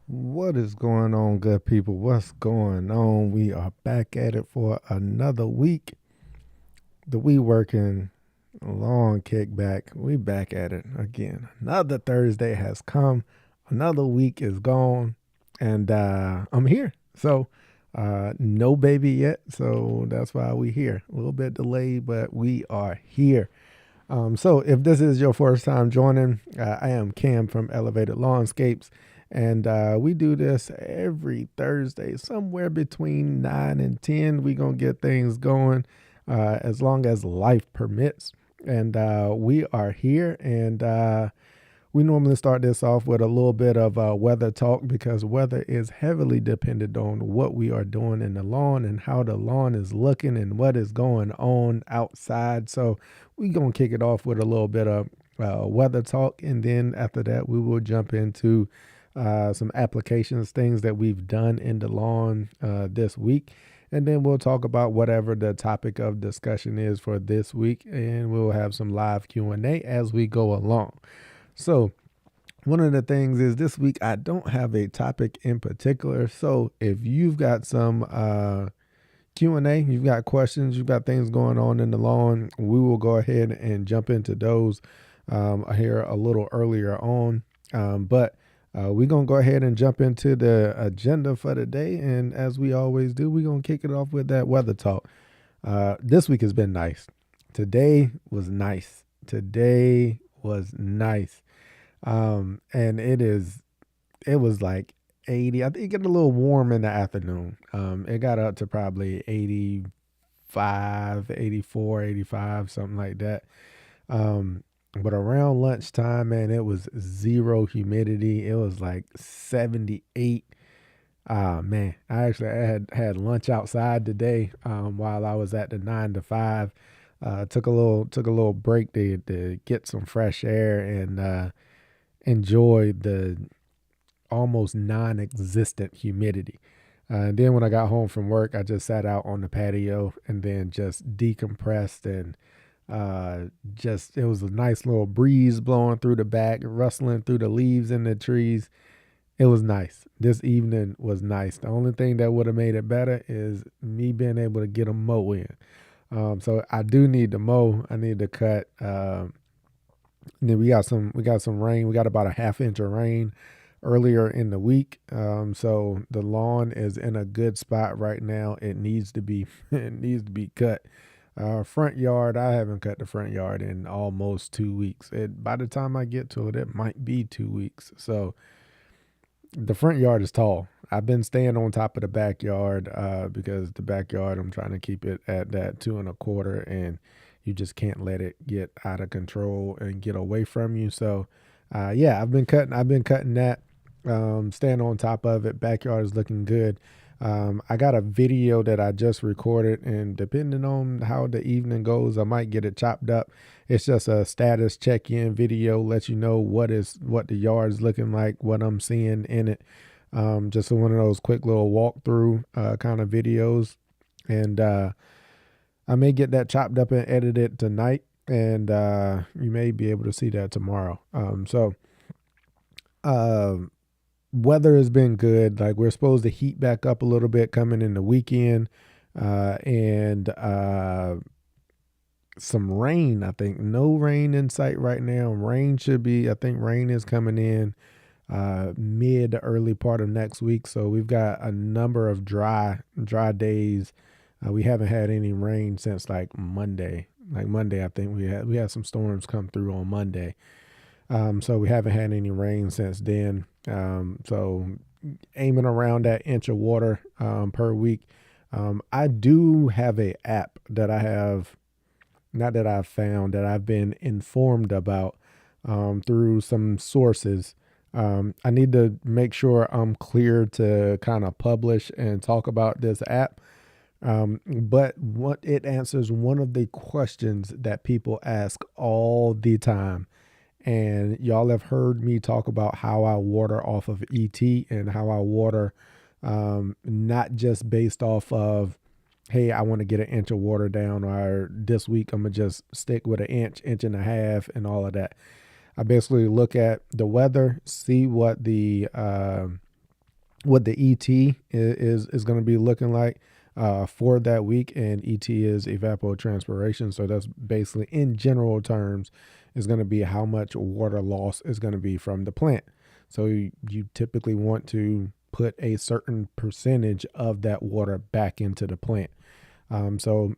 What is going on, good people? What's going on? We are back at it for another week. The We Working Long Kickback. We back at it again. Another Thursday has come. Another week is gone, and I'm here. No baby yet, so that's why we here. A little bit delayed, but we are here. So if this is your first time joining, I am Cam from Elevated Lawnscapes, and we do this every Thursday, somewhere between 9 and 10. We're going to get things going as long as life permits. And we are here, and we normally start this off with a little bit of weather talk because weather is heavily dependent on what we are doing in the lawn and how the lawn is looking and what is going on outside. So we're going to kick it off with a little bit of weather talk. And then after that, we will jump into some applications, things that we've done in the lawn this week. And then we'll talk about whatever the topic of discussion is for this week. And we'll have some live Q&A as we go along. So, one of the things is this week I don't have a topic in particular. So, if you've got some Q&A, you've got questions, you've got things going on in the lawn, we will go ahead and jump into those here a little earlier on. But we're going to go ahead and jump into the agenda for the day. And as we always do, we're going to kick it off with that weather talk. This week has been nice. Today was nice. Today was nice. And it was like 80. I think it got a little warm in the afternoon. It got up to probably 85, 84, 85, something like that. But around lunchtime, man, it was zero humidity. It was like 78. Man, I had lunch outside today, while I was at the 9 to 5. Took a little break to get some fresh air and enjoy the almost non-existent humidity. And then when I got home from work, I just sat out on the patio and then just decompressed and just it was a nice little breeze blowing through the back, rustling through the leaves in the trees. It was nice. This evening was nice. The only thing that would have made it better is me being able to get a mow in. So I do need to mow. I need to cut. Then we got some rain. We got about a half inch of rain earlier in the week. So the lawn is in a good spot right now. It needs to be it needs to be cut. Front yard, I haven't cut the front yard in almost 2 weeks. By the time I get to it, it might be 2 weeks. So the front yard is tall. I've been staying on top of the backyard because the backyard I'm trying to keep it at that 2.25, and you just can't let it get out of control and get away from you. So yeah, I've been cutting that, staying on top of it. Backyard is looking good. I got a video that I just recorded, and depending on how the evening goes, I might get it chopped up. It's just a status check-in video, let you know what the yard's looking like, what I'm seeing in it. Just one of those quick little walkthrough kind of videos, and I may get that chopped up and edited tonight, and you may be able to see that tomorrow. Uh, Weather has been good. Like we're supposed to heat back up a little bit coming in the weekend, and some rain. I think no rain in sight right now. Rain should be. I think rain is coming in mid to early part of next week. So we've got a number of dry days. We haven't had any rain since like Monday. Like Monday, I think we had some storms come through on Monday. So we haven't had any rain since then. So aiming around that inch of water per week. I do have a app that I have, not that I've found, that I've been informed about through some sources. I need to make sure I'm clear to kind of publish and talk about this app. But what it answers one of the questions that people ask all the time. And y'all have heard me talk about how I water off of ET and how I water not just based off of, hey, I want to get an inch of water down, or this week I'm going to just stick with an inch and a half, and all of that. I basically look at the weather, see what the what the ET is going to be looking like for that week. And ET is evapotranspiration. So that's basically, in general terms, is going to be how much water loss is going to be from the plant. So you typically want to put a certain percentage of that water back into the plant. So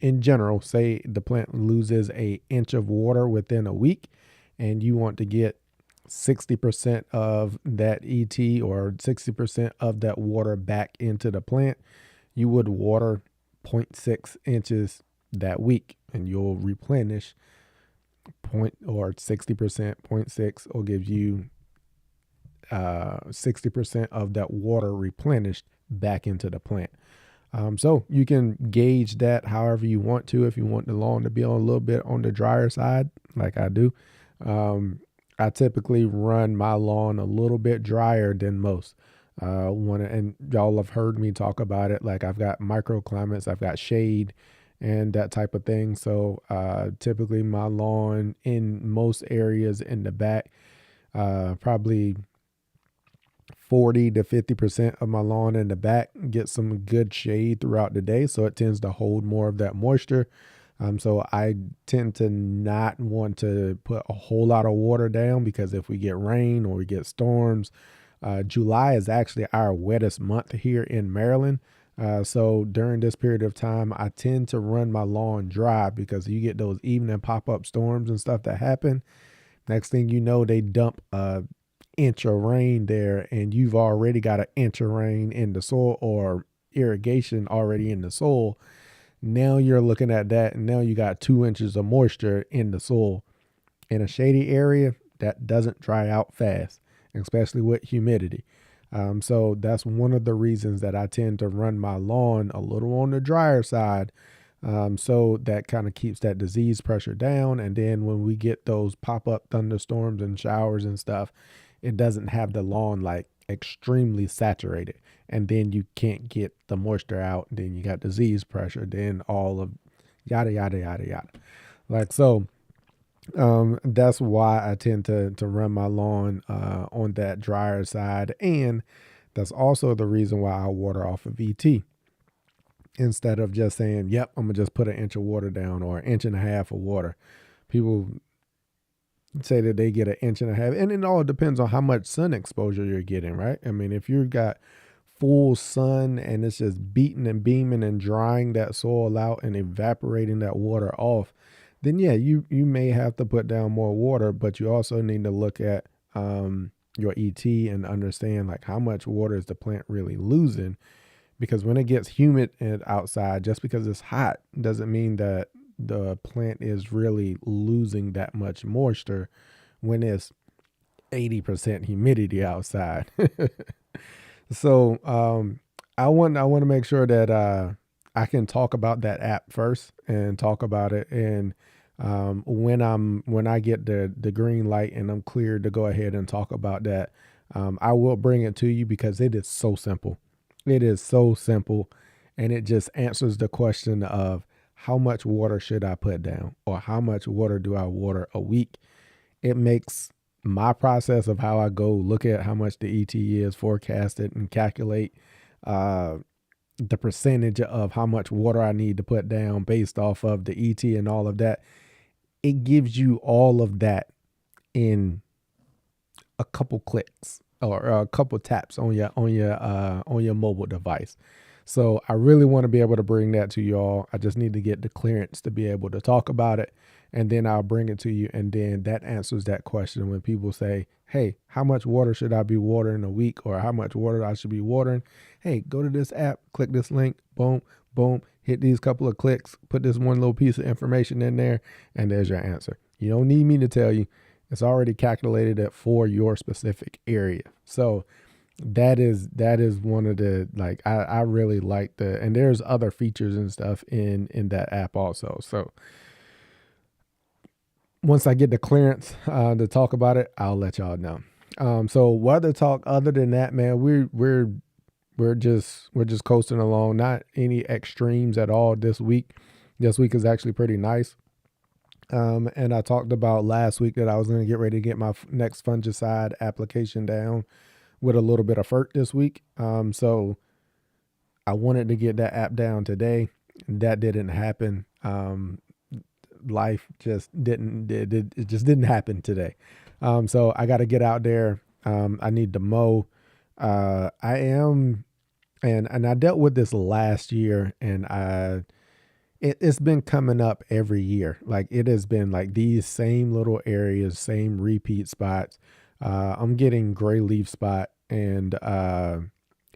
in general, say the plant loses a inch of water within a week, and you want to get 60% of that ET or 60% of that water back into the plant, you would water 0.6 inches that week, and you'll replenish 60%. 0.6 will give you 60% of that water replenished back into the plant. So you can gauge that however you want to. If you want the lawn to be on a little bit on the drier side, like I do, I typically run my lawn a little bit drier than most. And y'all have heard me talk about it. Like, I've got microclimates, I've got shade and that type of thing. So typically my lawn in most areas in the back, probably 40 to 50% of my lawn in the back gets some good shade throughout the day. So it tends to hold more of that moisture. So I tend to not want to put a whole lot of water down, because if we get rain or we get storms, July is actually our wettest month here in Maryland. So during this period of time, I tend to run my lawn dry, because you get those evening pop-up storms and stuff that happen. Next thing you know, they dump a inch of rain there, and you've already got an inch of rain in the soil, or irrigation already in the soil. Now you're looking at that, and now you got 2 inches of moisture in the soil. In a shady area, that doesn't dry out fast, especially with humidity. So that's one of the reasons that I tend to run my lawn a little on the drier side. So that kind of keeps that disease pressure down. And then when we get those pop-up thunderstorms and showers and stuff, it doesn't have the lawn like extremely saturated, and then you can't get the moisture out. Then you got disease pressure, then all of yada, yada, yada, yada. Like, so, that's why I tend to run my lawn, on that drier side. And that's also the reason why I water off of ET, instead of just saying, yep, I'm gonna just put an inch of water down or an inch and a half of water. People say that they get an inch and a half, and it all depends on how much sun exposure you're getting, right? I mean, if you've got full sun and it's just beating and beaming and drying that soil out and evaporating that water off, then yeah, you may have to put down more water. But you also need to look at your ET and understand, like, how much water is the plant really losing. Because when it gets humid and outside, just because it's hot doesn't mean that the plant is really losing that much moisture when it's 80% humidity outside. So I want to make sure that I can talk about that app first, and talk about it. And when I get the green light and I'm cleared to go ahead and talk about that, I will bring it to you, because it is so simple. It is so simple, and it just answers the question of, how much water should I put down, or how much water do I water a week? It makes my process of how I go look at how much the ET is, forecast it, and calculate the percentage of how much water I need to put down based off of the ET and all of that. It gives you all of that in a couple clicks, or a couple taps on your mobile device. So I really want to be able to bring that to y'all. I just need to get the clearance to be able to talk about it, and then I'll bring it to you. And then that answers that question when people say, hey, how much water should I be watering a week, or how much water I should be watering? Hey, go to this app, click this link, boom, boom, hit these couple of clicks, put this one little piece of information in there, and there's your answer. You don't need me to tell you. It's already calculated it for your specific area. So that is one of the, like, I really like and there's other features and stuff in that app also. So once I get the clearance to talk about it, I'll let y'all know. So weather talk, other than that, man, we're just coasting along. Not any extremes at all this week. This week is actually pretty nice. And I talked about last week that I was going to get ready to get my next fungicide application down, with a little bit of FERT this week. So I wanted to get that app down today. That didn't happen. Life just it just didn't happen today. So I got to get out there. I need to mow. I am, and I dealt with this last year, and it's been coming up every year. Like it has been like these same little areas, same repeat spots. I'm getting gray leaf spot, and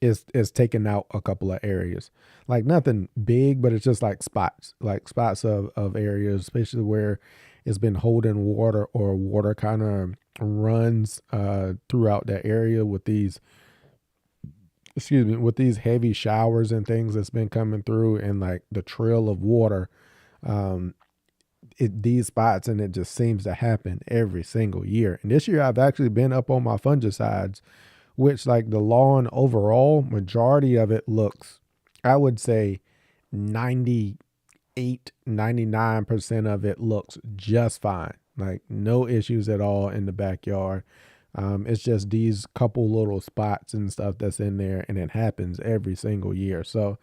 it's taking out a couple of areas. Like nothing big, but it's just like spots of areas, especially where it's been holding water or water kind of runs throughout that area with these, excuse me, with these heavy showers and things that's been coming through, and like the trail of water, um, these spots, and it just seems to happen every single year. And this year I've actually been up on my fungicides, which like the lawn overall, majority of it looks, I would say 98, 99% of it looks just fine. Like no issues at all in the backyard. It's just these couple little spots and stuff that's in there, and it happens every single year. So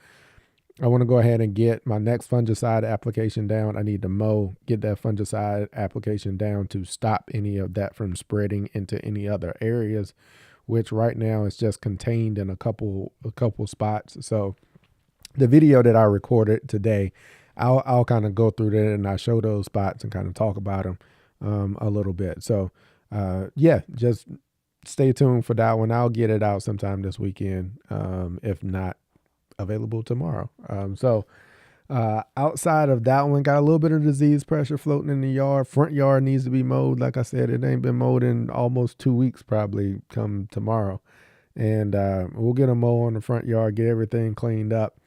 I want to go ahead and get my next fungicide application down. I need to mow, get that fungicide application down to stop any of that from spreading into any other areas, which right now is just contained in a couple spots. So the video that I recorded today, I'll kind of go through that, and I show those spots and kind of talk about them a little bit. So yeah, just stay tuned for that one. I'll get it out sometime this weekend, if not available tomorrow. Outside of that one, got a little bit of disease pressure floating in the yard. Front yard needs to be mowed. Like I said, it ain't been mowed in almost 2 weeks, probably come tomorrow. And we'll get a mow on the front yard, get everything cleaned up,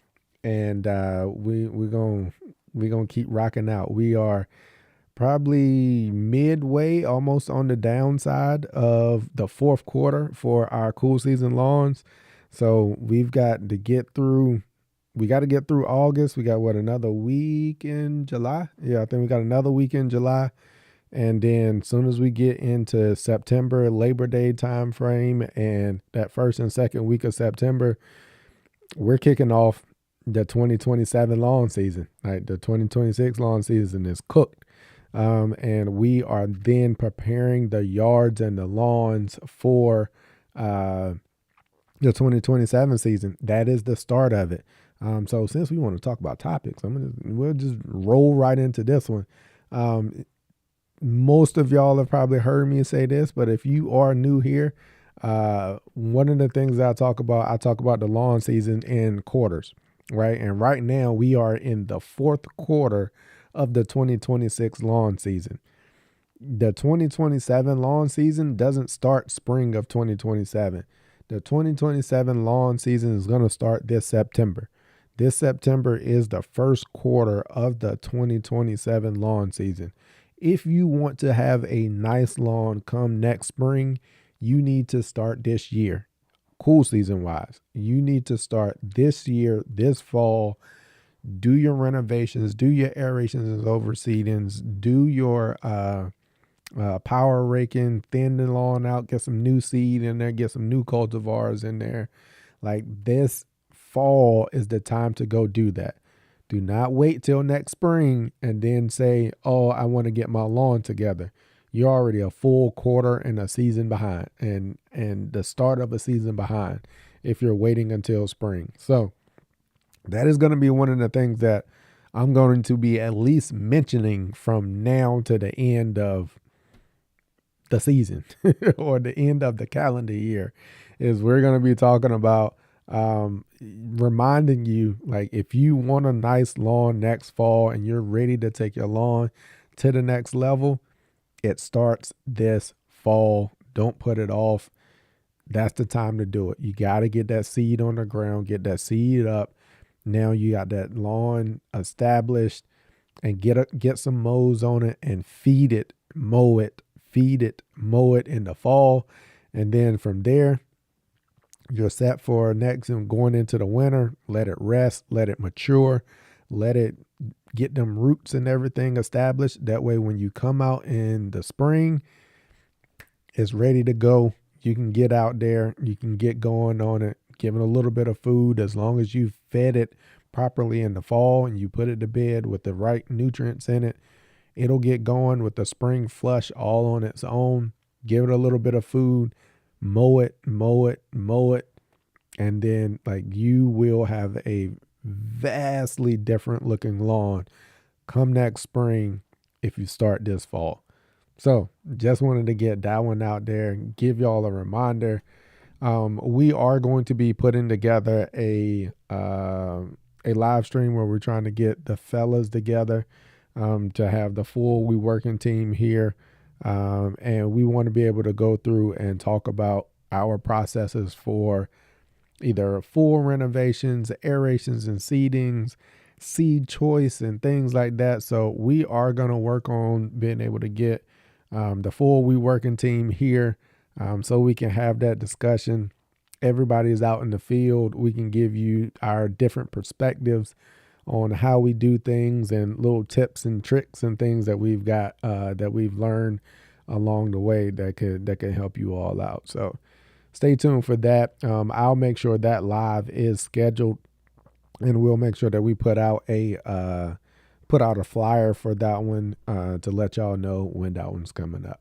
and we're gonna keep rocking out. We are probably midway, almost on the downside of the fourth quarter for our cool season lawns. So we've got to get through. We got to get through August. We got another week in July? Yeah, I think we got another week in July. And then as soon as we get into September, Labor Day time frame, and that first and second week of September, we're kicking off the 2027 lawn season. Like the 2026 lawn season is cooked. And we are then preparing the yards and the lawns for the 2027 season. That is the start of it. So since we want to talk about topics, we'll just roll right into this one. Most of y'all have probably heard me say this, but if you are new here, one of the things that I talk about the lawn season in quarters, right? And right now we are in the fourth quarter of the 2026 lawn season. The 2027 lawn season doesn't start spring of 2027. The 2027 lawn season is going to start this September. This September is the first quarter of the 2027 lawn season. If you want to have a nice lawn come next spring, you need to start this year. Cool season wise, you need to start this year, this fall. Do your renovations, do your aerations and overseedings, do your power raking, thin the lawn out, get some new seed in there, get some new cultivars in there. Like this fall is the time to go do that. Do not wait till next spring and then say, oh, I want to get my lawn together. You're already a full quarter and a season behind, and the start of a season behind if you're waiting until spring. So that is going to be one of the things that I'm going to be at least mentioning from now to the end of the season or the end of the calendar year, is we're going to be talking about reminding you, like, if you want a nice lawn next fall and you're ready to take your lawn to the next level, it starts this fall. Don't put it off. That's the time to do it. You got to get that seed on the ground, get that seed up. Now you got that lawn established, and get some mows on it and feed it, mow it in the fall. And then from there, you're set for next and going into the winter. Let it rest, let it mature, let it get them roots and everything established. That way, when you come out in the spring, it's ready to go. You can get out there, you can get going on it, give it a little bit of food as long as you fed it properly in the fall and you put it to bed with the right nutrients in it. It'll get going with the spring flush all on its own. Give it a little bit of food, mow it, mow it, mow it, and then like you will have a vastly different looking lawn come next spring if you start this fall. So just wanted to get that one out there and give y'all a reminder. We are going to be putting together a live stream where we're trying to get the fellas together to have the full We Working team here. And we want to be able to go through and talk about our processes for either full renovations, aerations and seedings, seed choice and things like that. So we are going to work on being able to get the full We Working team here so we can have that discussion. Everybody's out in the field. We can give you our different perspectives on how we do things and little tips and tricks and things that we've got that we've learned along the way that could help you all out. So stay tuned for that. I'll make sure that live is scheduled, and we'll make sure that we put out a flyer for that one to let y'all know when that one's coming up.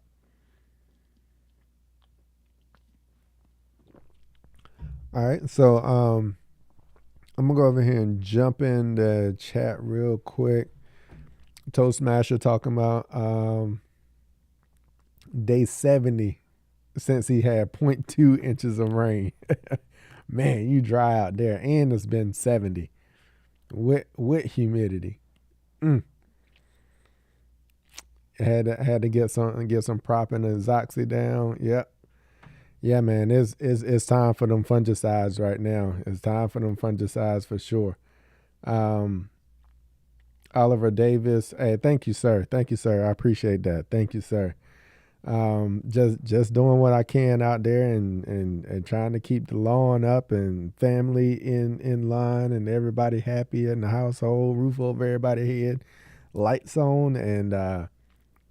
All right, so I'm gonna go over here and jump in the chat real quick. Toastmaster talking about day 70 since he had 0.2 inches of rain. Man, you dry out there, and it's been 70 with humidity. Had to get some propping and Zoxy down. Yep. Yeah, man, it's time for them fungicides right now. It's time for them fungicides for sure. Oliver Davis, hey, thank you, sir. Thank you, sir. I appreciate that. Thank you, sir. Just doing what I can out there and trying to keep the lawn up and family in line and everybody happy in the household, roof over everybody's head, lights on, and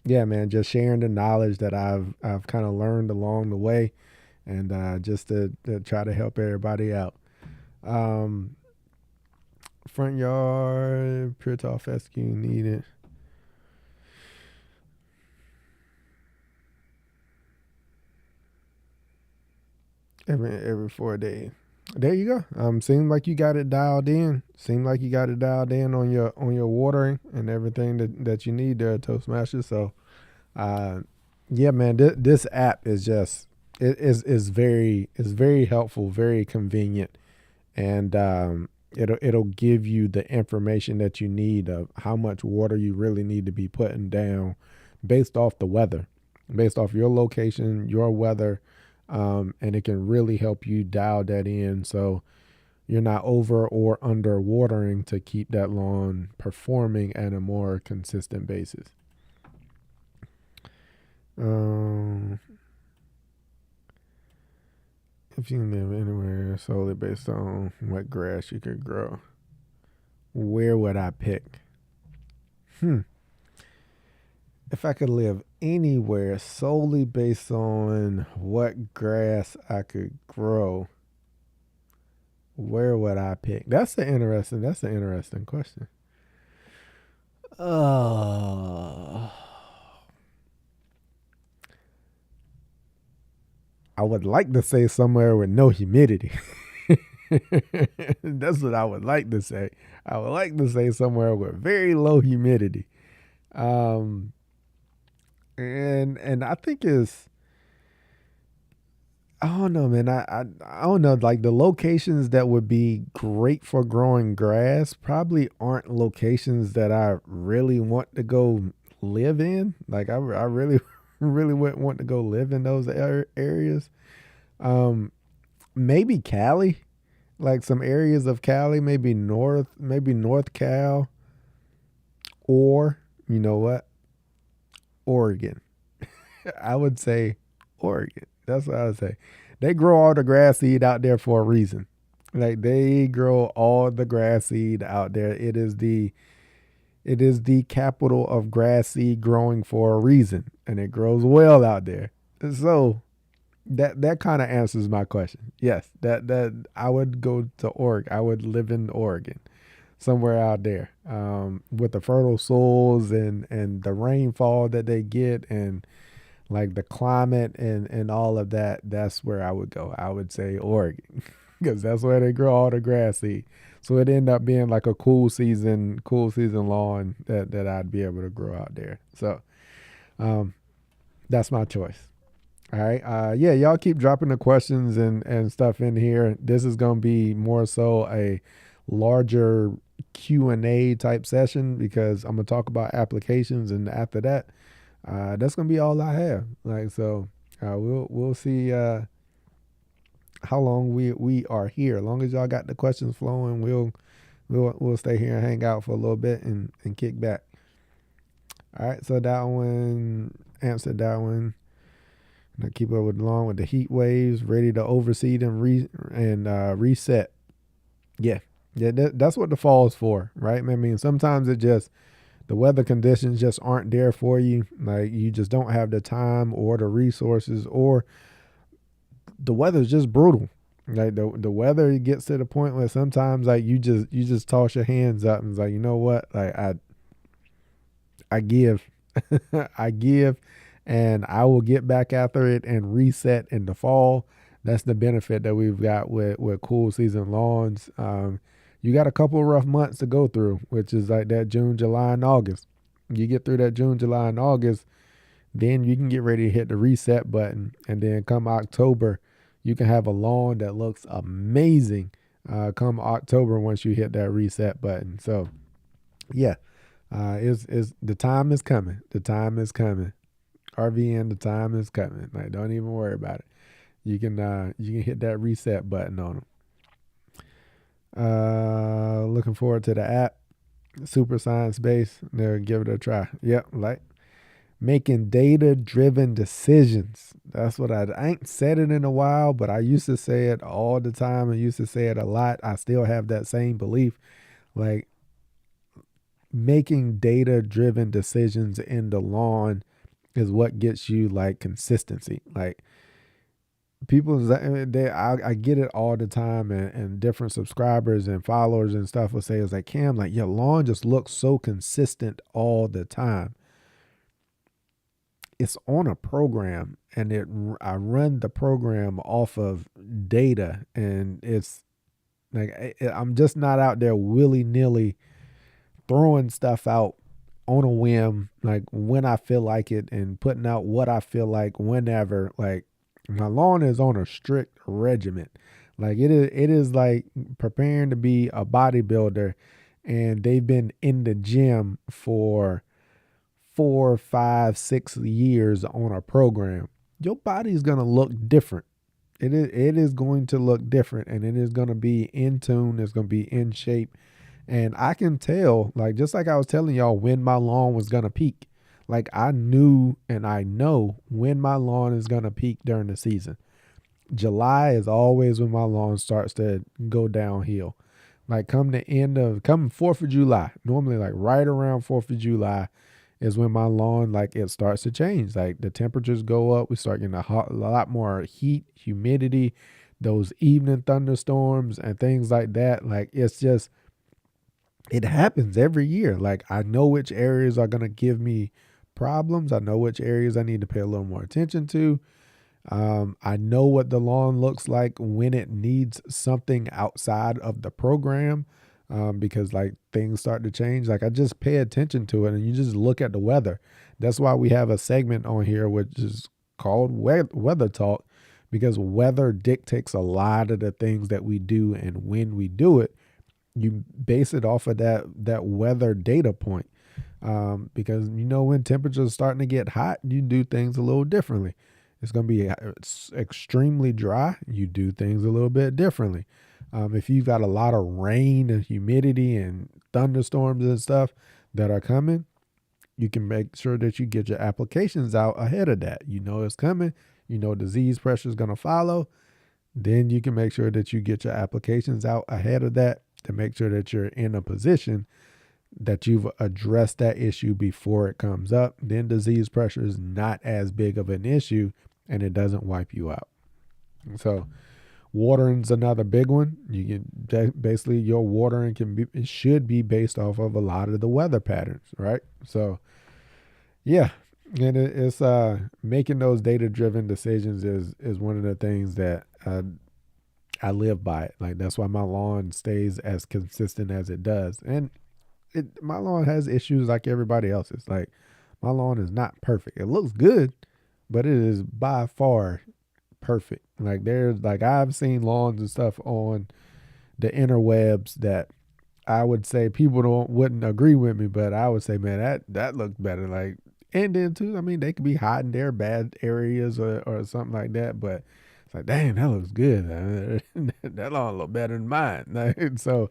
yeah, man, just sharing the knowledge that I've kind of learned along the way, and just to try to help everybody out. Front yard, pure tall fescue needed. Every 4 days. There you go. Seems like you got it dialed in. Seems like you got it dialed in on your watering and everything that you need there, Toastmaster. So, yeah, man, this app is just is very helpful, very convenient, and it'll give you the information that you need of how much water you really need to be putting down based off the weather, based off your location, your weather. And it can really help you dial that in so you're not over or under watering to keep that lawn performing at a more consistent basis. If you can live anywhere solely based on what grass you could grow, where would I pick? If I could live anywhere solely based on what grass I could grow, where would I pick? That's an interesting question. I would like to say somewhere with no humidity. That's what I would like to say. I would like to say somewhere with very low humidity. And I think I don't know, man. I don't know. Like the locations that would be great for growing grass probably aren't locations that I really want to go live in. Like I really really wouldn't want to go live in those areas. Maybe Cali, like some areas of Cali, maybe North Cal, or you know what, Oregon. I would say Oregon. That's what I would say. They grow all the grass seed out there for a reason. Like they grow all the grass seed out there. It is the capital of grass seed growing for a reason, and it grows well out there. So that kind of answers my question. Yes, that I would go to Oregon. I would live in Oregon, somewhere out there, with the fertile soils and the rainfall that they get, and like the climate and all of that. That's where I would go. I would say Oregon because that's where they grow all the grass seed. So it ended up being like a cool season lawn that I'd be able to grow out there. So um, that's my choice. All right. Yeah, y'all keep dropping the questions and stuff in here. This is gonna be more so a larger Q&A type session because I'm gonna talk about applications, and after that, that's gonna be all I have. Like so, we'll see how long we are here. As long as y'all got the questions flowing, we'll stay here and hang out for a little bit and kick back. All right. So that one answered that one. And I keep up with along with the heat waves, ready to overseed and reset. Yeah, yeah, that's what the fall is for, right? I mean, sometimes it just the weather conditions just aren't there for you. Like you just don't have the time or the resources, or the weather's just brutal. Like the weather gets to the point where sometimes like you just toss your hands up and it's like, you know what, like I give. I give, and I will get back after it and reset in the fall. That's the benefit that we've got with cool season lawns. You got a couple of rough months to go through, which is like that June, July, and August. You get through that June, July, and August, then you can get ready to hit the reset button. And then come October, you can have a lawn that looks amazing come October once you hit that reset button. So, yeah, is the time is coming. The time is coming. RVN, the time is coming. Like, don't even worry about it. You can hit that reset button on them. Looking forward to the app. Super science based. They'll give it a try. Yep, like making data driven decisions. That's what I ain't said it in a while, but I used to say it all the time. I used to say it a lot. I still have that same belief. Like making data driven decisions in the lawn is what gets you like consistency. Like people, I get it all the time, and different subscribers and followers and stuff will say, it's like, Cam, like your lawn just looks so consistent all the time. It's on a program, and I run the program off of data, and it's like I'm just not out there willy nilly throwing stuff out on a whim, like when I feel like it, and putting out what I feel like whenever. Like my lawn is on a strict regiment. Like it is like preparing to be a bodybuilder, and they've been in the gym for 4, 5, 6 years on a program. Your body's gonna look different. It is going to look different, and it is gonna be in tune. It's gonna be in shape. And I can tell, like, just like I was telling y'all when my lawn was going to peak. Like, I knew and I know when my lawn is going to peak during the season. July is always when my lawn starts to go downhill. Like, come 4th of July, normally, like, right around 4th of July is when my lawn, like, it starts to change. Like, the temperatures go up. We start getting a lot more heat, humidity, those evening thunderstorms and things like that. Like, it's just, it happens every year. Like I know which areas are going to give me problems. I know which areas I need to pay a little more attention to. I know what the lawn looks like when it needs something outside of the program, because like things start to change. Like I just pay attention to it, and you just look at the weather. That's why we have a segment on here which is called Weather Talk, because weather dictates a lot of the things that we do and when we do it. You base it off of that weather data point, because when temperatures are starting to get hot, you do things a little differently. It's going to be extremely dry, you do things a little bit differently. If you've got a lot of rain and humidity and thunderstorms and stuff that are coming, you can make sure that you get your applications out ahead of that. It's coming. Disease pressure is going to follow. Then you can make sure that you get your applications out ahead of that to make sure that you're in a position that you've addressed that issue before it comes up. Then disease pressure is not as big of an issue, and it doesn't wipe you out. So watering's another big one. You can basically your watering it should be based off of a lot of the weather patterns, right? So yeah, and it's making those data driven decisions is one of the things that I live by it. Like that's why my lawn stays as consistent as it does. And my lawn has issues like everybody else's. Like my lawn is not perfect. It looks good, but it is by far perfect. Like there's like I've seen lawns and stuff on the interwebs that I would say people wouldn't agree with me, but I would say, man, that looks better. Like, and then too, I mean, they could be hiding their bad areas or something like that, but it's like, damn, that looks good. That lawn look better than mine. Like, so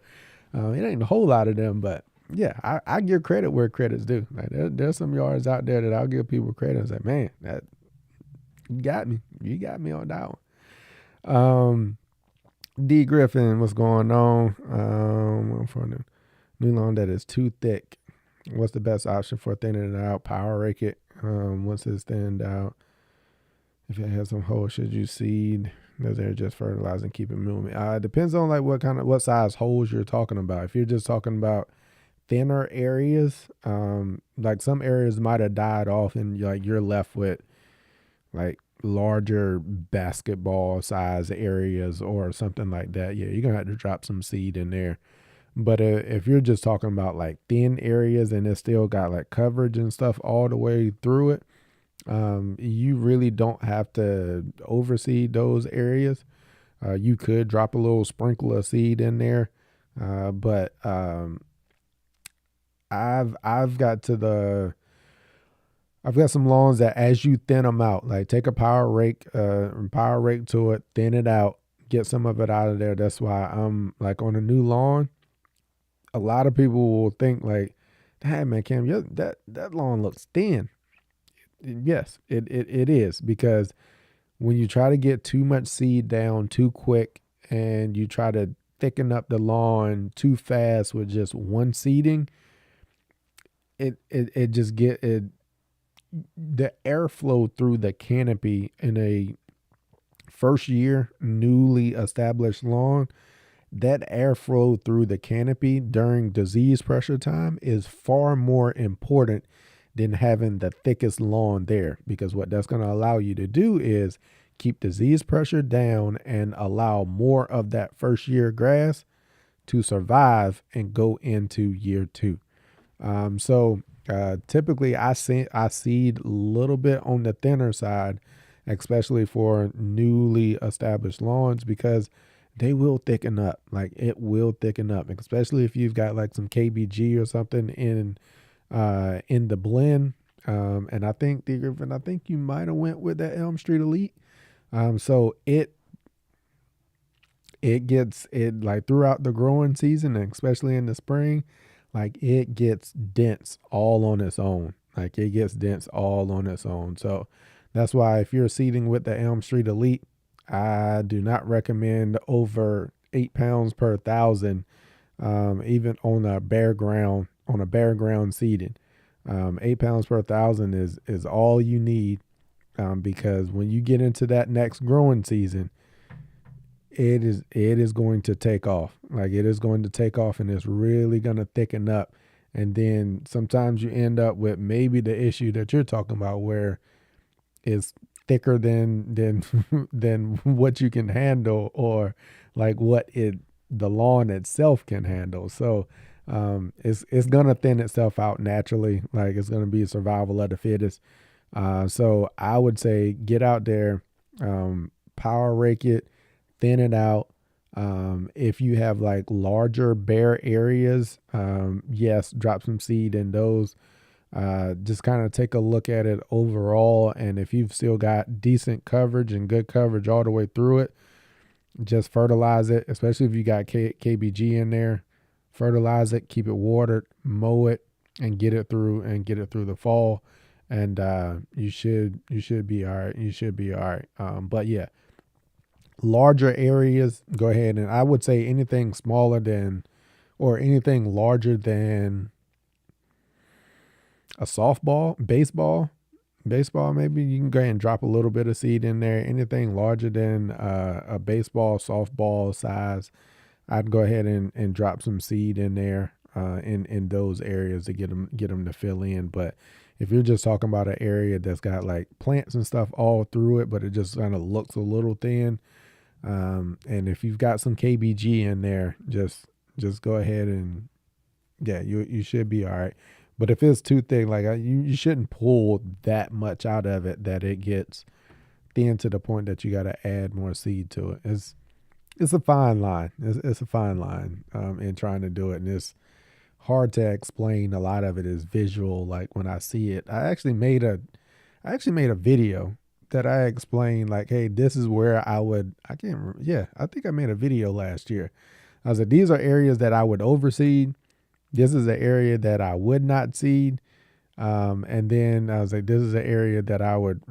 it ain't a whole lot of them, but yeah, I give credit where credit's due. Like there's some yards out there that I'll give people credit and say, man, that you got me on that one. D Griffin, what's going on? For the new lawn that is too thick, what's the best option for thinning it out? Power rake it. Once it's thinned out, if it has some holes, should you seed? Does it just fertilize and keep it moving? It depends on like what size holes you're talking about. If you're just talking about thinner areas, like some areas might have died off, and like you're left with like larger basketball size areas or something like that. Yeah, you're gonna have to drop some seed in there. But if you're just talking about like thin areas and it's still got like coverage and stuff all the way through it, you really don't have to overseed those areas. You could drop a little sprinkle of seed in there, but I've got to the I've got some lawns that as you thin them out, like take a power rake to it, thin it out, get some of it out of there. That's why I'm like on a new lawn. A lot of people will think like, "Hey man, Cam, that lawn looks thin." Yes, it is because when you try to get too much seed down too quick and you try to thicken up the lawn too fast with just one seeding, it just get it the airflow through the canopy in a first year newly established lawn, that airflow through the canopy during disease pressure time is far more important than having the thickest lawn there, because what that's going to allow you to do is keep disease pressure down and allow more of that first year grass to survive and go into year two. So typically I seed a little bit on the thinner side, especially for newly established lawns, because they will thicken up. Like it will thicken up, especially if you've got like some KBG or something in the blend. And I think D Griffin, I think you might have went with that Elm Street Elite. So it gets it like throughout the growing season, and especially in the spring, like it gets dense all on its own. Like it gets dense all on its own. So that's why if you're seeding with the Elm Street Elite, I do not recommend over 8 pounds per thousand, even on a bare ground seeding. 8 pounds per thousand is all you need, because when you get into that next growing season, it is going to take off. Like it is going to take off, and it's really going to thicken up. And then sometimes you end up with maybe the issue that you're talking about, where it's thicker than than what you can handle, or like the lawn itself can handle. So it's gonna thin itself out naturally. Like it's gonna be survival of the fittest. So I would say get out there, power rake it, thin it out. If you have like larger bare areas, yes, drop some seed in those. Just kind of take a look at it overall, and if you've still got decent coverage and good coverage all the way through it, just fertilize it, especially if you got KBG in there. Fertilize it, keep it watered, mow it, and get it through the fall, and you should be all right. You should be all right. But yeah, larger areas, go ahead, and I would say anything smaller than or anything larger than a softball, baseball, Baseball, maybe you can go ahead and drop a little bit of seed in there. Anything larger than a baseball, softball size, I'd go ahead and drop some seed in there in those areas to get them to fill in. But if you're just talking about an area that's got like plants and stuff all through it, but it just kind of looks a little thin, and if you've got some KBG in there, just go ahead and yeah, you should be all right. But if it's too thick, like you shouldn't pull that much out of it that it gets thin to the point that you got to add more seed to it. It's a fine line. It's a fine line in trying to do it, and it's hard to explain. A lot of it is visual. Like when I see it, I actually made a video that I explained like, hey, this is where I would. I can't remember. Yeah, I think I made a video last year. I was like, these are areas that I would overseed. This is an area that I would not seed. And then I was like, this is an area that I would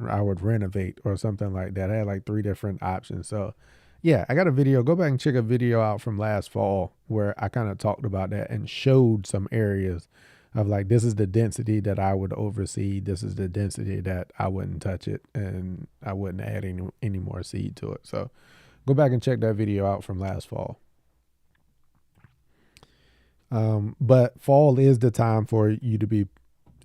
renovate or something like that. I had like 3 different options. So yeah, I got a video. Go back and check a video out from last fall where I kind of talked about that and showed some areas of like, this is the density that I would oversee. This is the density that I wouldn't touch it and I wouldn't add any more seed to it. So go back and check that video out from last fall. But fall is the time for you to be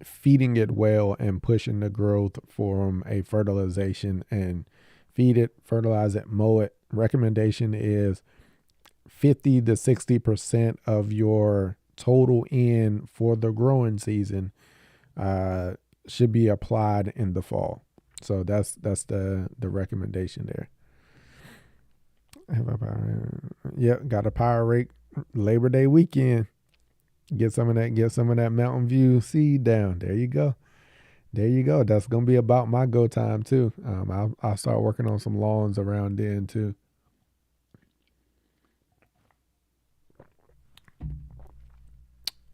feeding it well and pushing the growth from a fertilization and feed it, fertilize it, mow it. Recommendation is 50 to 60% of your total in for the growing season should be applied in the fall. So that's the recommendation there. Yep, got a power rake Labor Day weekend. Get some of that Mountain View seed down. There you go. There you go. That's gonna be about my go time too. I'll start working on some lawns around then too.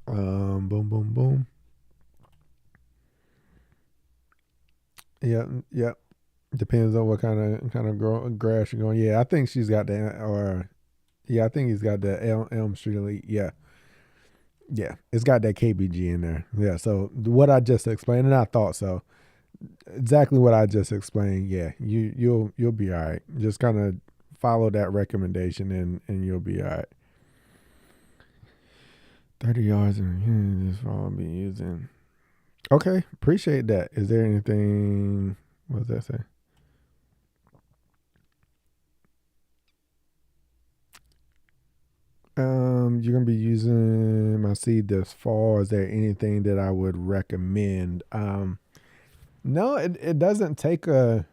Boom, boom, boom. Yeah, yeah. Depends on what kind of grass you're going. Yeah, I think she's got the or yeah, I think he's got the Elm Street Elite. Yeah, yeah. It's got that KBG in there. Yeah. So what I just explained, and I thought so. Exactly what I just explained. Yeah, you'll be all right. Just kind of follow that recommendation and you'll be all right. 30 yards and this fall I'll be using. Okay, appreciate that. Is there anything? What does that say? You're gonna be using my seed this fall. Is there anything that I would recommend? No, it doesn't take a.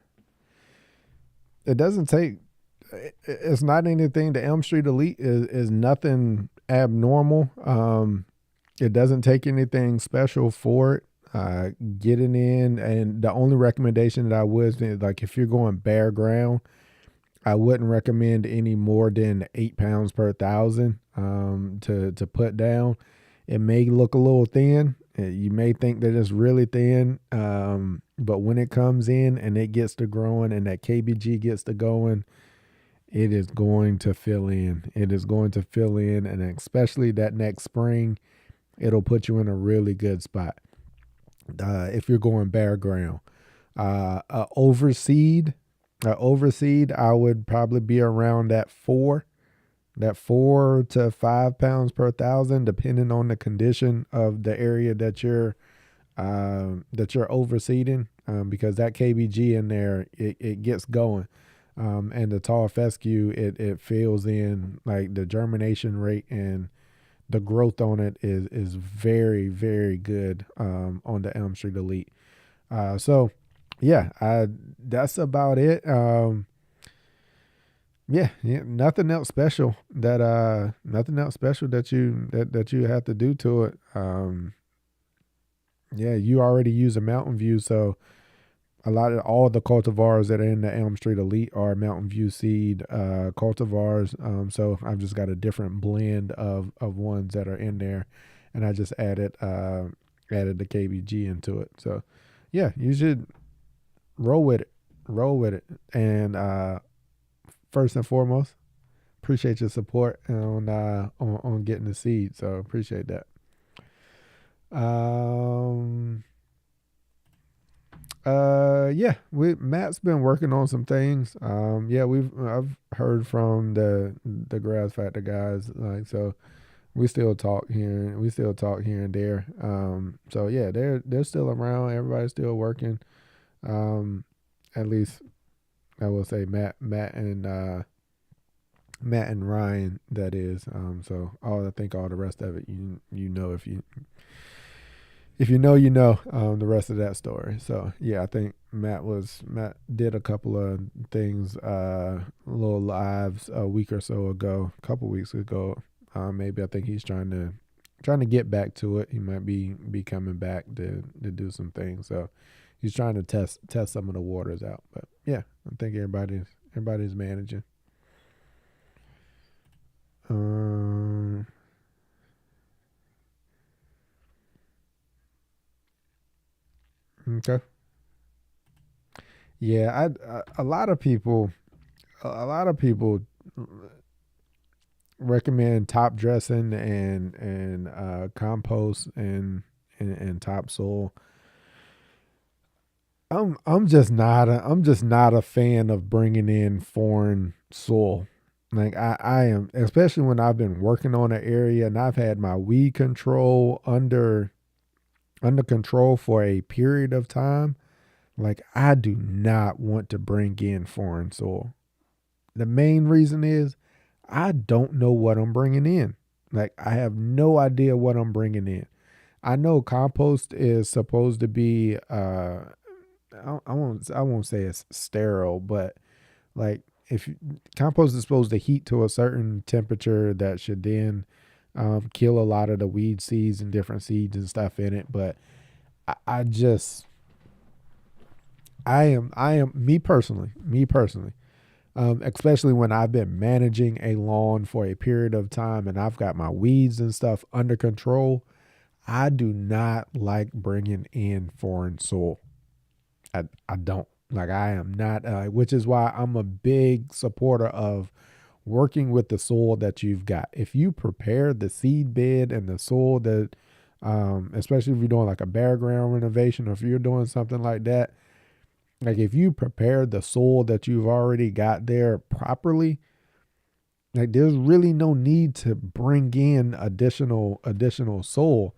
It doesn't take. It's not anything. The Elm Street Elite is nothing abnormal. It doesn't take anything special for it. Getting in, and the only recommendation that I would say, like if you're going bare ground, I wouldn't recommend any more than 8 pounds per thousand to put down. It may look a little thin. You may think that it's really thin, but when it comes in and it gets to growing and that KBG gets to going, it is going to fill in. It is going to fill in, and especially that next spring, it'll put you in a really good spot. If you're going bare ground, overseed, I would probably be around that 4 to 5 pounds per thousand, depending on the condition of the area that you're overseeding, because that KBG in there, it gets going. And the tall fescue, it fills in, like the germination rate and the growth on it is very, very good on the Elm Street Elite. So yeah, that's about it. Yeah, nothing else special that you have to do to it. Yeah, you already use a Mountain View, so all the cultivars that are in the Elm Street Elite are Mountain View seed cultivars. So I've just got a different blend of ones that are in there, and I just added the KBG into it. So yeah, you should roll with it. And first and foremost, appreciate your support on getting the seed. So appreciate that. Yeah, Matt's been working on some things. Yeah, I've heard from the grass factor guys, like, so we still talk here and there. So yeah, they're still around. Everybody's still working. Um, at least I will say Matt and Ryan, that is. So all I think all the rest of it, you know, if you know, you know, the rest of that story. So yeah, I think Matt did a couple of things, little lives a week or so ago, a couple weeks ago. Maybe I think he's trying to get back to it. He might be coming back to do some things. So he's trying to test some of the waters out. But yeah, I think everybody's managing. Um, okay. Yeah, a lot of people a lot of people recommend top dressing and compost and topsoil. I'm just not a fan of bringing in foreign soil. Like I am, especially when I've been working on an area and I've had my weed control under control for a period of time. Like I do not want to bring in foreign soil. The main reason is I don't know what I'm bringing in. Like I have no idea what I'm bringing in. I know compost is supposed to be I won't say it's sterile, but like if compost is supposed to heat to a certain temperature that should then kill a lot of the weed seeds and different seeds and stuff in it. But I just I am me personally, especially when I've been managing a lawn for a period of time and I've got my weeds and stuff under control. I do not like bringing in foreign soil. I don't. Like I am not, which is why I'm a big supporter of working with the soil that you've got. If you prepare the seed bed and the soil that, especially if you're doing like a bare ground renovation or if you're doing something like that, like if you prepare the soil that you've already got there properly, like there's really no need to bring in additional soil.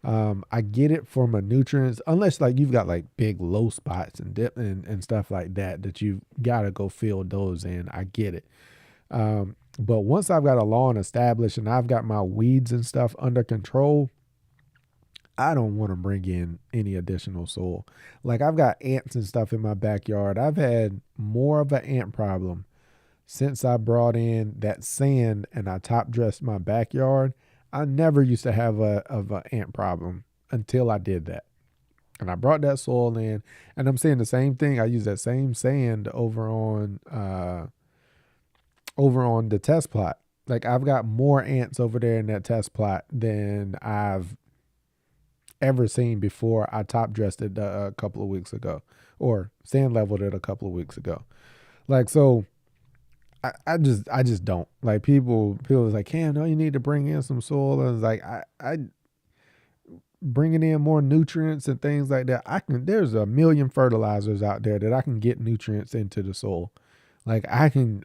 I get it for my nutrients, unless like you've got like big low spots and dip and stuff like that you gotta go fill those in. I get it. But once I've got a lawn established and I've got my weeds and stuff under control, I don't want to bring in any additional soil. Like I've got ants and stuff in my backyard. I've had more of an ant problem since I brought in that sand and I top dressed my backyard. I never used to have an ant problem until I did that. And I brought that soil in, and I'm saying the same thing. I use that same sand over on the test plot. Like I've got more ants over there in that test plot than I've ever seen before I top dressed it a couple of weeks ago, or sand leveled it a couple of weeks ago. Like so, I just don't like people is like, Cam, no, you need to bring in some soil. And it's like I bringing in more nutrients and things like that. There's a million fertilizers out there that I can get nutrients into the soil. Like I can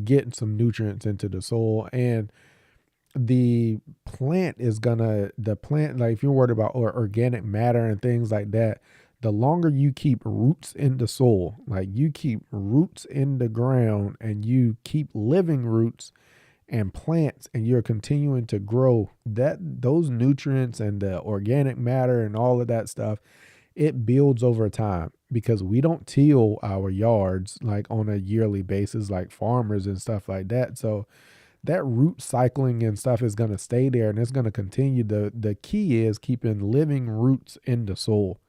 get some nutrients into the soil, and the plant, like if you're worried about organic matter and things like that, the longer you keep roots in the soil, like you keep roots in the ground and you keep living roots and plants and you're continuing to grow, that those nutrients and the organic matter and all of that stuff, it builds over time because we don't till our yards like on a yearly basis like farmers and stuff like that. So that root cycling and stuff is going to stay there and it's going to continue. The key is keeping living roots in the soil.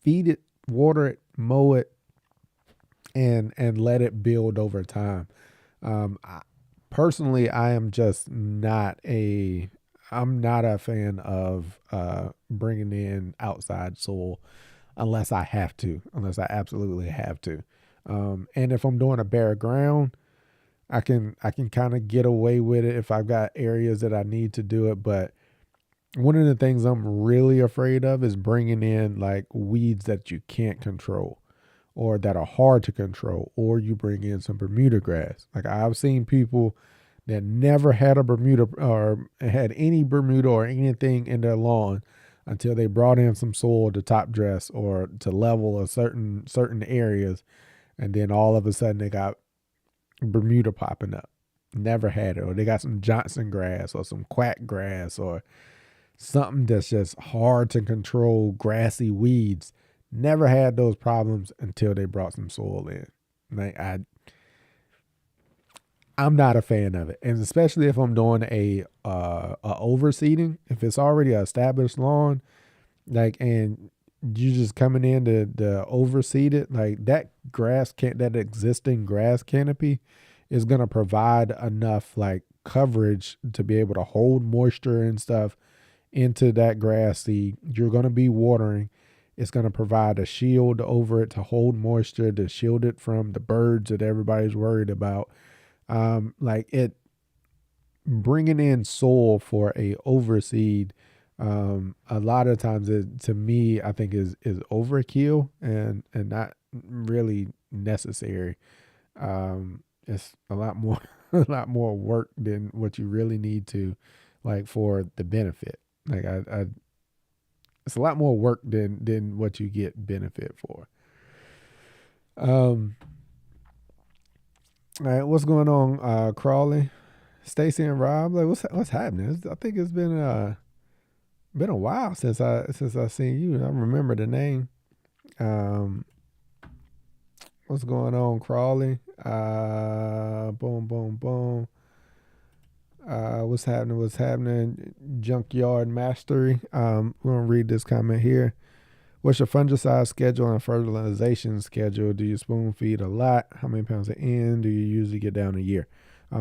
Feed it, water it, mow it, and let it build over time. I, personally, I'm not a fan of bringing in outside soil unless I absolutely have to. And if I'm doing a bare ground, I can kind of get away with it if I've got areas that I need to do it, but one of the things I'm really afraid of is bringing in like weeds that you can't control or that are hard to control, or you bring in some Bermuda grass. Like I've seen people that never had a Bermuda or had any Bermuda or anything in their lawn until they brought in some soil to top dress or to level a certain areas, and then all of a sudden they got Bermuda popping up. Never had it, or they got some Johnson grass or some quack grass or something that's just hard to control, grassy weeds. Never had those problems until they brought some soil in. Like I'm not a fan of it, and especially if I'm doing a overseeding. If it's already an established lawn, like, and you just coming in to overseed it, like that grass can that existing grass canopy is gonna provide enough like coverage to be able to hold moisture and stuff into that grass seed. You're gonna be watering. It's gonna provide a shield over it to hold moisture, to shield it from the birds that everybody's worried about. Like it bringing in soil for a overseed, a lot of times it, to me, I think is overkill and not really necessary. It's a lot more a lot more work than what you really need to, like, for the benefit. Like I it's a lot more work than what you get benefit for. Um, all right, what's going on, Crawley, Stacy, and Rob? Like, what's happening? I think it's been a while since I seen you. I remember the name. Um, what's going on, Crawley? Boom, boom, boom. What's happening? What's happening? Junkyard Mastery. We're gonna read this comment here. What's your fungicide schedule and fertilization schedule? Do you spoon feed a lot? How many pounds of N do you usually get down a year?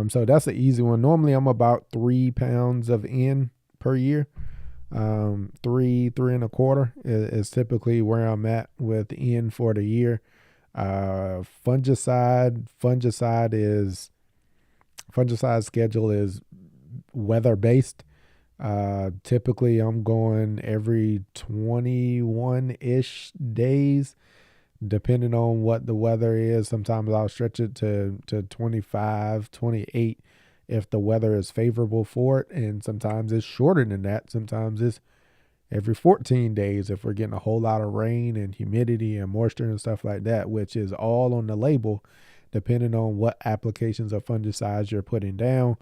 So that's an easy one. Normally I'm about 3 pounds of N per year. Three and a quarter is typically where I'm at with N for the year. Fungicide schedule is weather based. Typically I'm going every 21-ish days, depending on what the weather is. Sometimes I'll stretch it to 25, 28 if the weather is favorable for it. And sometimes it's shorter than that. Sometimes it's every 14 days if we're getting a whole lot of rain and humidity and moisture and stuff like that, which is all on the label, depending on what applications of fungicides you're putting down.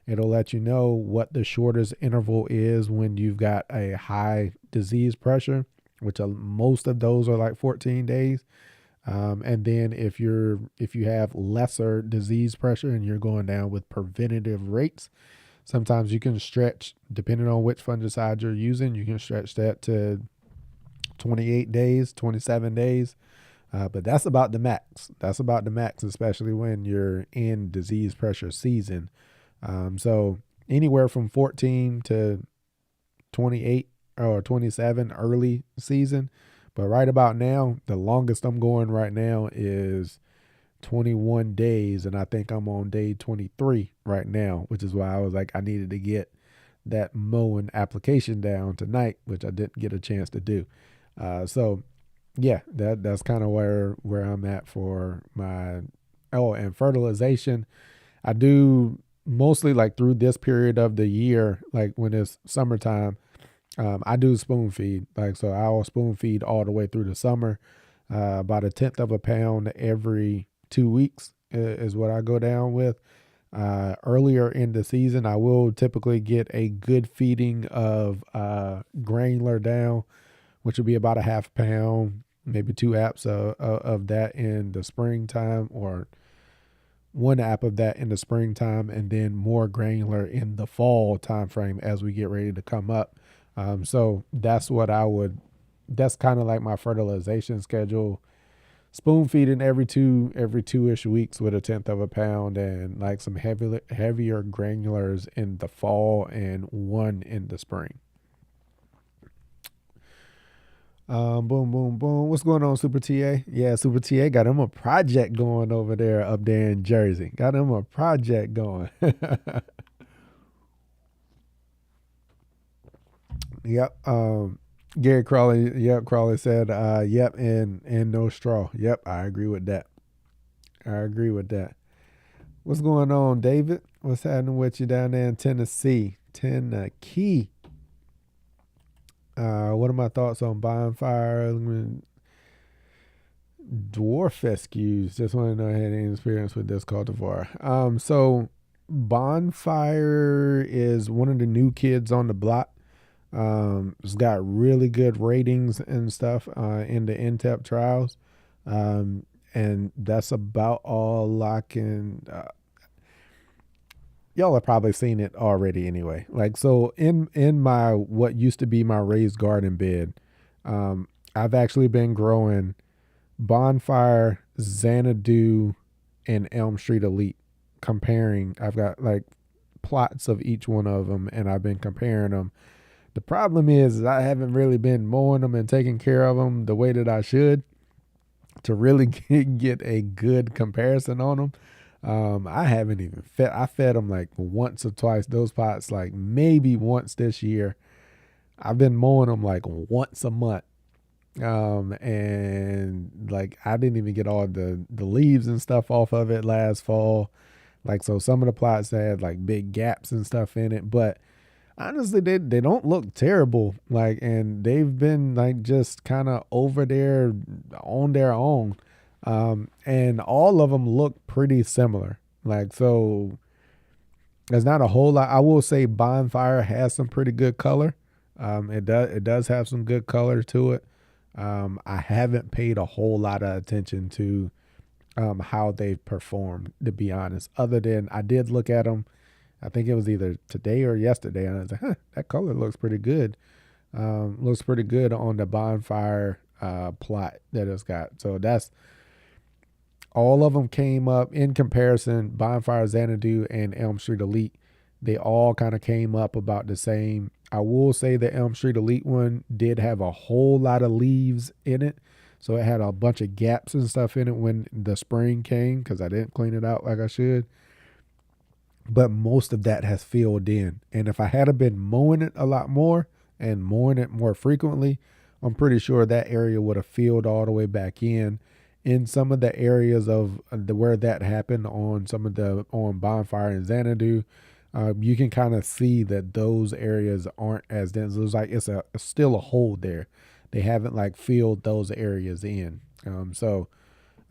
It'll let you know what the shortest interval is when you've got a high disease pressure, which most of those are like 14 days. And then if you have lesser disease pressure and you're going down with preventative rates, sometimes you can stretch, depending on which fungicide you're using, you can stretch that to 28 days, 27 days. But that's about the max. That's about the max, especially when you're in disease pressure season. So anywhere from 14 to 28 or 27 early season. But right about now, the longest I'm going right now is 21 days. And I think I'm on day 23 right now, which is why I was like, I needed to get that mowing application down tonight, which I didn't get a chance to do. So yeah, that's kind of where I'm at for my, and fertilization. I do mostly like through this period of the year, like when it's summertime, I do spoon feed. Like, so I'll spoon feed all the way through the summer. About a tenth of a pound every 2 weeks is what I go down with. Earlier in the season, I will typically get a good feeding of granular down, which would be about a half pound, maybe 2 apps of that in the springtime, or 1 app of that in the springtime, and then more granular in the fall time frame as we get ready to come up. So that's that's kind of like my fertilization schedule. Spoon feeding every 2-ish weeks with a tenth of a pound, and like some heavier granulars in the fall and one in the spring. Boom, boom, boom. What's going on, Super TA? Yeah, Super TA got him a project going over there up there in Jersey. Got him a project going. Yep. Gary Crawley. Yep. Crawley said, "Yep," and no straw. Yep. I agree with that. I agree with that. What's going on, David? What's happening with you down there in Tennessee? Tennessee. What are my thoughts on bonfire? Dwarf fescues. Just want to know if I had any experience with this cultivar. So bonfire is one of the new kids on the block. It's got really good ratings and stuff in the NTEP trials. And that's about all I can. Y'all have probably seen it already anyway. Like so, in my what used to be my raised garden bed, I've actually been growing Bonfire, Xanadu, and Elm Street Elite. Comparing, I've got like plots of each one of them, and I've been comparing them. The problem is I haven't really been mowing them and taking care of them the way that I should to really get a good comparison on them. I haven't even fed. I fed them like once or twice. Those pots like maybe once this year. I've been mowing them like once a month. And like I didn't even get all the leaves and stuff off of it last fall. Like so, some of the plots had like big gaps and stuff in it, but honestly they don't look terrible. Like, and they've been like just kind of over there on their own. And all of them look pretty similar. Like so, there's not a whole lot. I will say Bonfire has some pretty good color. It does have some good color to it. I haven't paid a whole lot of attention to how they've performed, to be honest. Other than I did look at them, I think it was either today or yesterday, and I was like, huh, that color looks pretty good. Looks pretty good on the Bonfire plot that it's got. So that's all of them came up in comparison. Bonfire, Xanadu, and Elm Street Elite, they all kind of came up about the same. I will say the Elm Street Elite one did have a whole lot of leaves in it. So it had a bunch of gaps and stuff in it when the spring came because I didn't clean it out like I should. But most of that has filled in. And if I had been mowing it a lot more and mowing it more frequently, I'm pretty sure that area would have filled all the way back in. In some of the areas of where that happened on some of the on Bonfire and Xanadu, you can kind of see that those areas aren't as dense. It's like it's still a hole there. They haven't like filled those areas in. So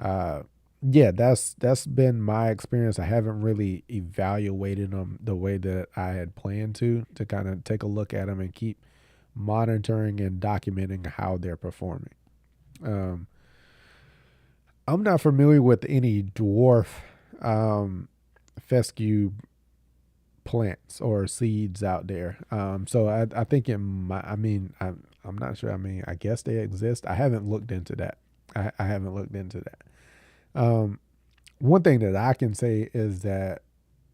yeah, that's been my experience. I haven't really evaluated them the way that I had planned to kind of take a look at them and keep monitoring and documenting how they're performing. Um, I'm not familiar with any dwarf fescue plants or seeds out there. So I think it might, I mean, I'm not sure. I mean, I guess they exist. I haven't looked into that. I haven't looked into that. One thing that I can say is that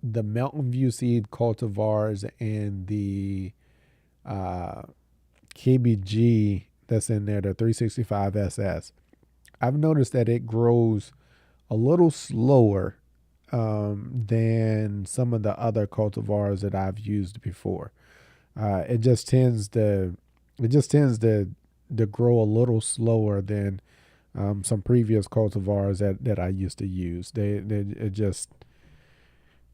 the Mountain View seed cultivars and the uh, KBG that's in there, the 365 SS, I've noticed that it grows a little slower than some of the other cultivars that I've used before. It just tends to to grow a little slower than some previous cultivars that I used to use. They it just,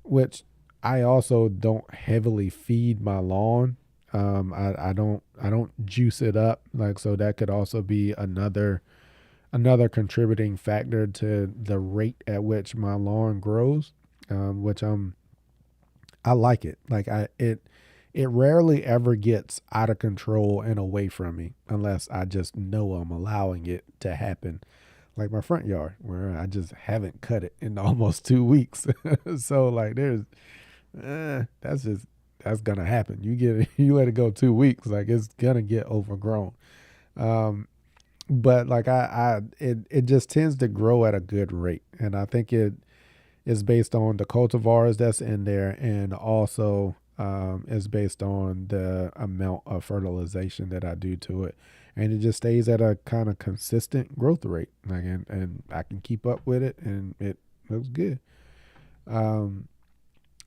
which I also don't heavily feed my lawn. I don't juice it up, like, so that could also be another contributing factor to the rate at which my lawn grows. Which I like it. Like it rarely ever gets out of control and away from me unless I just know I'm allowing it to happen. Like my front yard, where I just haven't cut it in almost 2 weeks. So like that's gonna happen. You let it go 2 weeks, like it's gonna get overgrown. Um, but like it just tends to grow at a good rate, and I think it is based on the cultivars that's in there, and also is based on the amount of fertilization that I do to it, and it just stays at a kind of consistent growth rate. Like, and I can keep up with it, and it looks good. Um,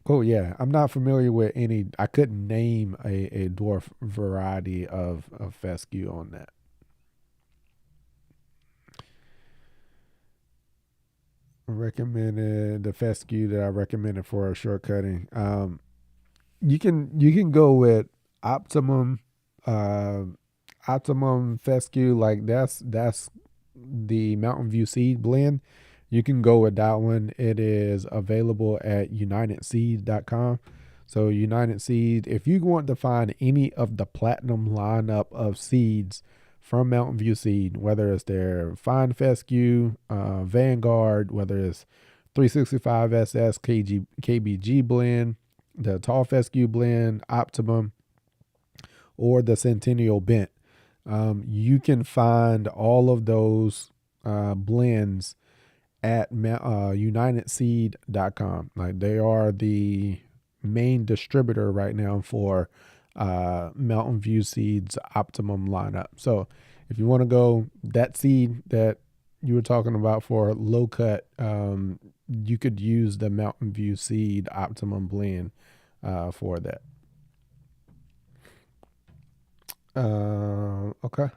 Oh yeah, I'm not familiar with any. I couldn't name a dwarf variety of fescue on that. Recommended the fescue that I recommended for shortcutting. You can go with optimum, uh, optimum fescue. Like that's the Mountain View seed blend. You can go with that one. It is available at unitedseed.com. So United Seed, if you want to find any of the platinum lineup of seeds from Mountain View Seed, whether it's their Fine Fescue, Vanguard, whether it's 365SS KBG blend, the Tall Fescue blend, Optimum, or the Centennial Bent, you can find all of those blends at unitedseed.com. Like they are the main distributor right now for Mountain View Seeds Optimum lineup. So if you want to go that seed that you were talking about for low cut, you could use the Mountain View Seed Optimum blend for that. Okay.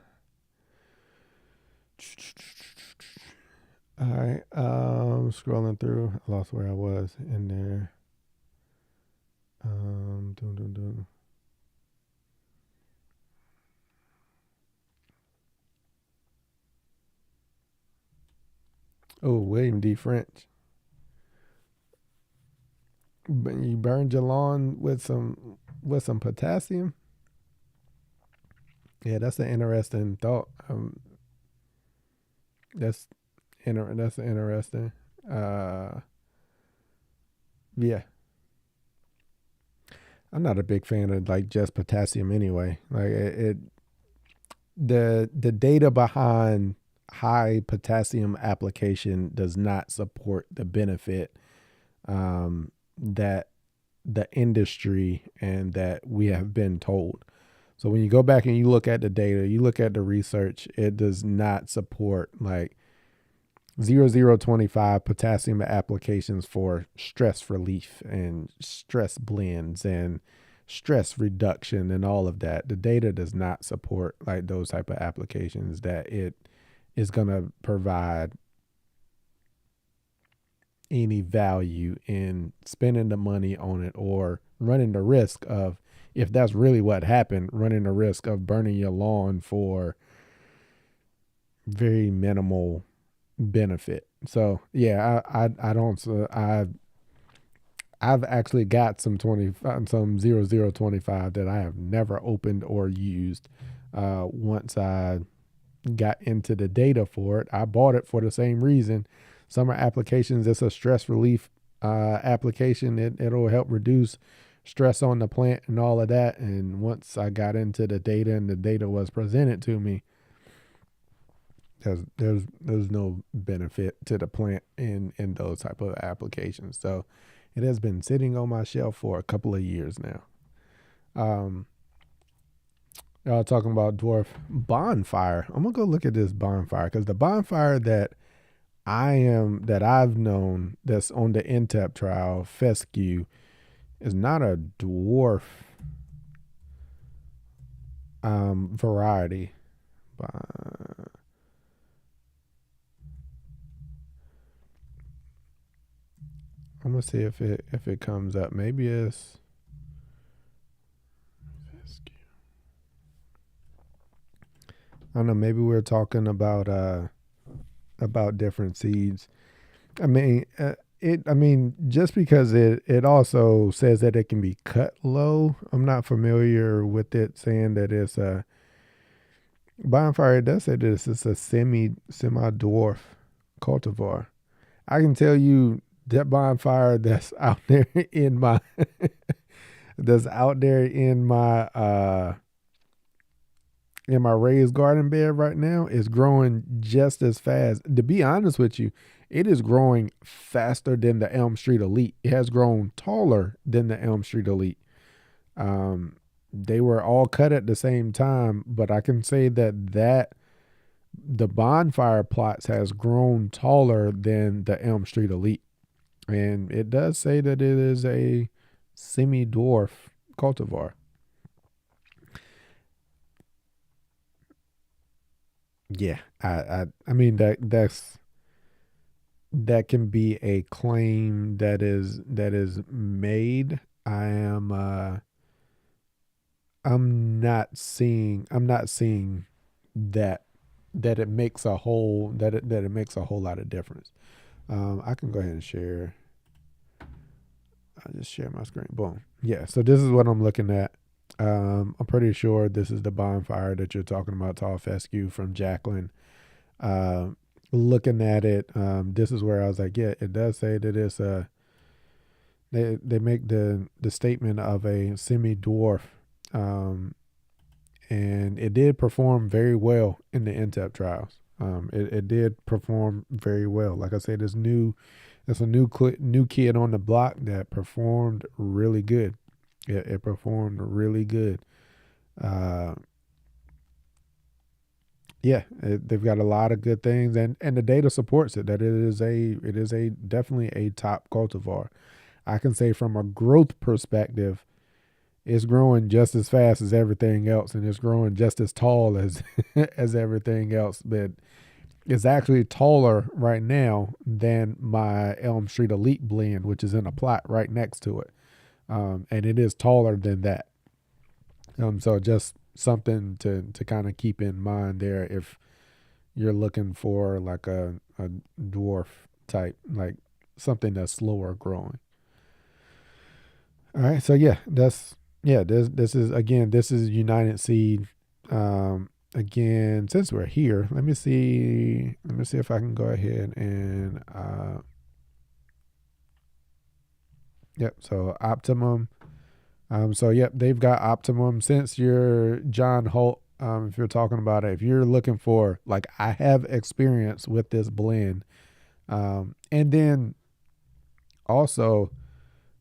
All right. Scrolling through, I lost where I was in there. Dun, dun, dun. Oh, William D. French. But you burned your lawn with some potassium. Yeah, that's an interesting thought. That's that's interesting. Uh, yeah, I'm not a big fan of like just potassium anyway. Like the data behind high potassium application does not support the benefit that the industry and that we have been told. So when you go back and you look at the data, you look at the research, it does not support like 0025 potassium applications for stress relief and stress blends and stress reduction and all of that. The data does not support like those type of applications that it is going to provide any value in spending the money on it or running the risk of, if that's really what happened, running the risk of burning your lawn for very minimal benefit. So yeah, I don't I've actually got some 0025 that I have never opened or used. Once I got into the data for it, I bought it for the same reason. Summer applications, it's a stress relief application. It'll help reduce stress on the plant and all of that. And once I got into the data and the data was presented to me, there's no benefit to the plant in those type of applications. So it has been sitting on my shelf for a couple of years now. Um, Y'all talking about dwarf bonfire. I'm gonna go look at this bonfire because the bonfire that I've known that's on the NTEP trial fescue is not a dwarf variety. I'm gonna see if it comes up. Maybe it's fescue. I don't know. Maybe we're talking about different seeds. I mean, I mean, just because it also says that it can be cut low. I'm not familiar with it saying that it's a bonfire. It does say this is a semi dwarf cultivar. I can tell you that bonfire that's out there in my that's out there in my raised garden bed right now is growing just as fast. To be honest with you, it is growing faster than the Elm Street Elite. It has grown taller than the Elm Street Elite. They were all cut at the same time, but I can say that the bonfire plots has grown taller than the Elm Street Elite. And it does say that it is a semi-dwarf cultivar. Yeah, I mean that can be a claim that is made. I'm not seeing that it makes a whole that it makes a whole lot of difference. I can go ahead and share. I'll just share my screen. Boom. Yeah. So this is what I'm looking at. I'm pretty sure this is the bonfire that you're talking about, tall fescue from Jacqueline. Um, Looking at it, this is where I was like, yeah, it does say that it's a. They make the statement of a semi dwarf, um, and it did perform very well in the NTEP trials. It did perform very well. Like I said, it's a new kid on the block that performed really good. It performed really good. Uh, yeah, they've got a lot of good things, and the data supports it that it is a definitely a top cultivar. I can say from a growth perspective, it's growing just as fast as everything else, and it's growing just as tall as as everything else. But it's actually taller right now than my Elm Street Elite blend, which is in a plot right next to it, and it is taller than that. So just something to kind of keep in mind there if you're looking for like a dwarf type, like something that's slower growing. All right, so this is again, this is United Seed. Again, since we're here, let me see if I can go ahead and yep. So Optimum. So yep, they've got Optimum. Since you're John Holt, if you're talking about it, if you're looking for like I have experience with this blend, and then also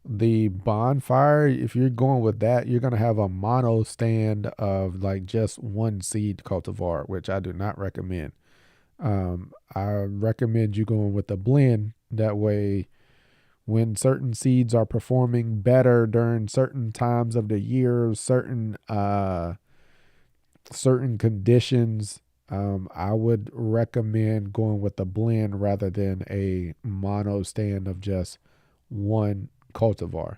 the bonfire, if you're going with that, you're going to have a mono stand of like just one seed cultivar, which I do not recommend. I recommend you going with a blend. That way, when certain seeds are performing better during certain times of the year, certain conditions, I would recommend going with a blend rather than a mono stand of just one cultivar.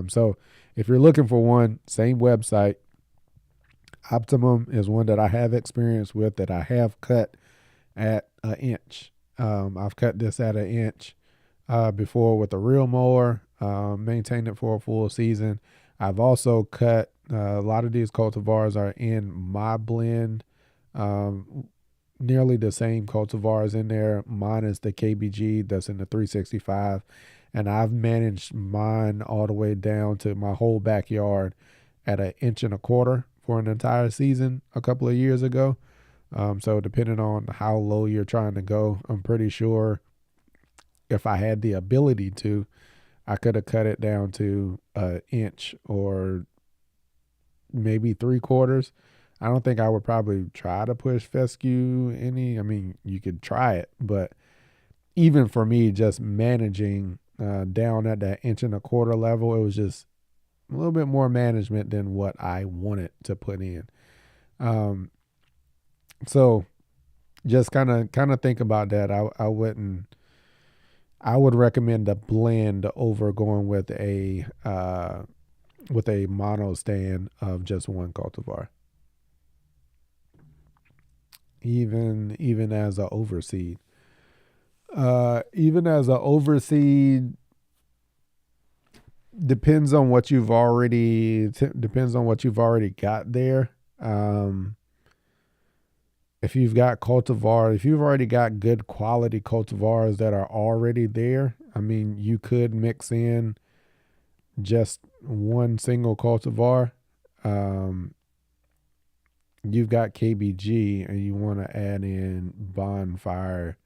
So if you're looking for one, same website. Optimum is one that I have experience with that I have cut at an inch. I've cut this at an inch before with a real mower, maintained it for a full season. I've also cut a lot of these cultivars are in my blend. Um, Nearly the same cultivars in there, minus the KBG that's in the 365. And I've managed mine all the way down to my whole backyard at an inch and a quarter for an entire season a couple of years ago. So depending on how low you're trying to go, I'm pretty sure if I had the ability to, I could have cut it down to an inch or maybe 3/4. I don't think I would probably try to push fescue any. I mean, you could try it, but even for me, just managing down at that inch and a quarter level, it was just a little bit more management than what I wanted to put in. Um, so just kind of think about that. I would recommend a blend over going with a mono stand of just one cultivar. Even as a overseed. Even as a overseed, depends on what you've already got there. Um, if you've got cultivar, if you've already got good quality cultivars that are already there, I mean, you could mix in just one single cultivar. Um, you've got KBG and you want to add in bonfire.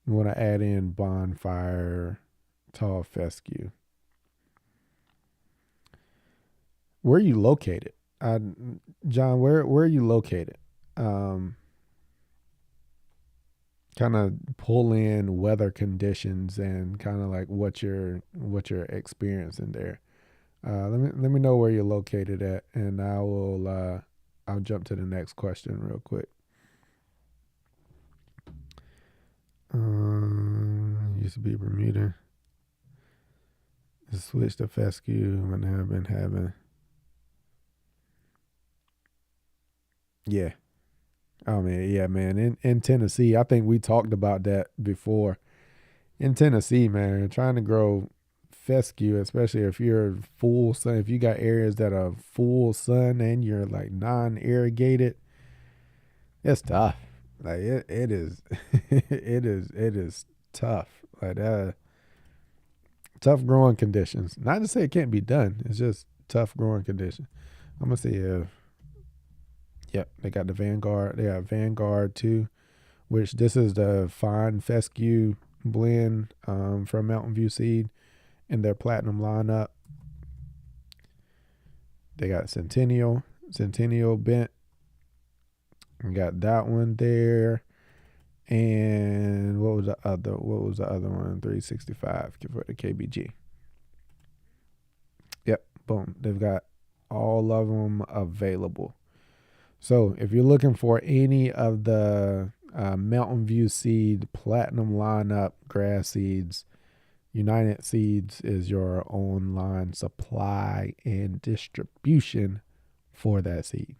You want to add in bonfire tall fescue. Where are you located? John, where are you located? Um, kind of pull in weather conditions and kind of like what you're experiencing there. Let me know where you're located at, and I'll jump to the next question real quick. Used to be Bermuda. Switched to fescue when I've been having. Yeah. Oh man, yeah, man. In Tennessee, I think we talked about that before. In Tennessee, man, trying to grow fescue, especially if you're full sun, if you got areas that are full sun and you're like non-irrigated, it's tough. Like it is, it is tough. Like tough growing conditions. Not to say it can't be done. It's just tough growing conditions. I'm gonna see if yep, they got the Vanguard. They got Vanguard too, which this is the fine fescue blend from Mountain View Seed in their platinum lineup. They got Centennial bent. We got that one there. And what was the other? What was the other one? 365 for the KBG. Yep, boom. They've got all of them available. So if you're looking for any of the Mountain View Seed Platinum lineup grass seeds, United Seeds is your online supply and distribution for that seed.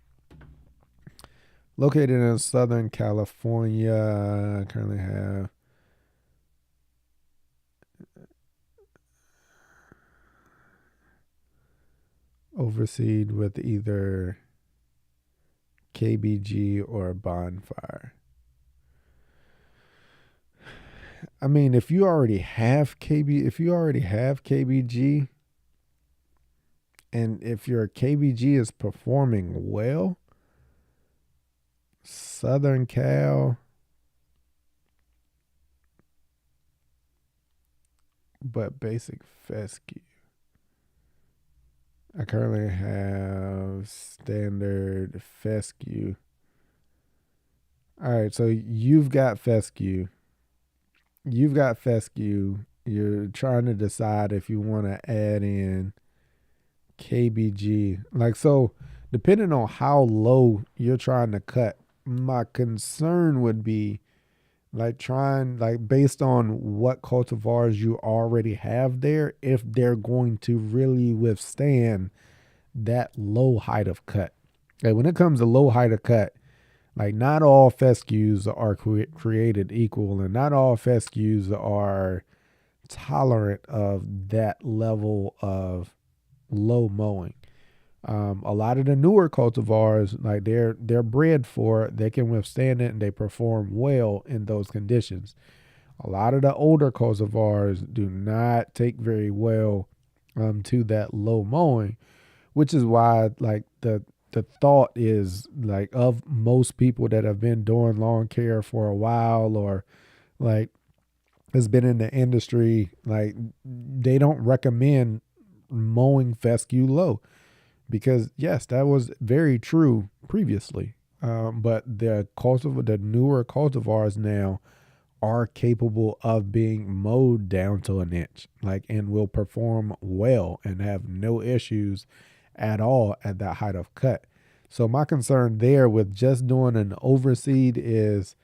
Located in Southern California, I currently have overseed with either KBG or Bonfire. I mean, if you already have KBG, and if your KBG is performing well, Southern Cal, but basic fescue. I currently have standard fescue. All right, so you've got fescue. You've got fescue. You're trying to decide if you want to add in KBG. Like, so, depending on how low you're trying to cut, my concern would be like trying, like, based on what cultivars you already have there, if they're going to really withstand that low height of cut. Like, when it comes to low height of cut, like, not all fescues are created equal, and not all fescues are tolerant of that level of low mowing. A lot of the newer cultivars, like they're bred for it, they can withstand it and they perform well in those conditions. A lot of the older cultivars do not take very well to that low mowing, which is why like the thought is like of most people that have been doing lawn care for a while or like has been in the industry, like they don't recommend mowing fescue low because yes, that was very true previously. But the newer cultivars now are capable of being mowed down to an inch, like, and will perform well and have no issues at all at that height of cut. So my concern there with just doing an overseed is,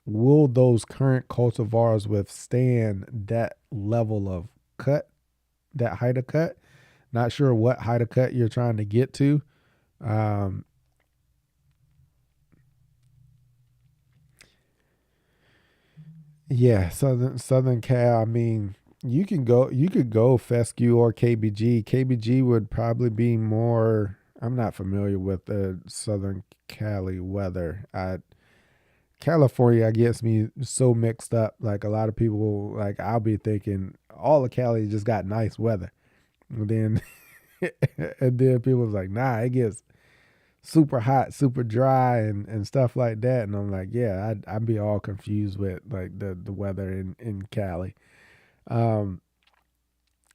will those current cultivars withstand that level of cut, that height of cut? Not sure what height of cut you're trying to get to. Um, yeah, Southern Cal. I mean, you could go fescue or KBG. KBG would probably be more. I'm not familiar with the Southern Cali weather. California gets me so mixed up. Like a lot of people, like I'll be thinking all of Cali just got nice weather, and then and then people's like, nah, it gets super hot, super dry, and stuff like that. And I'm like, yeah, I'd be all confused with like the weather in Cali. Um,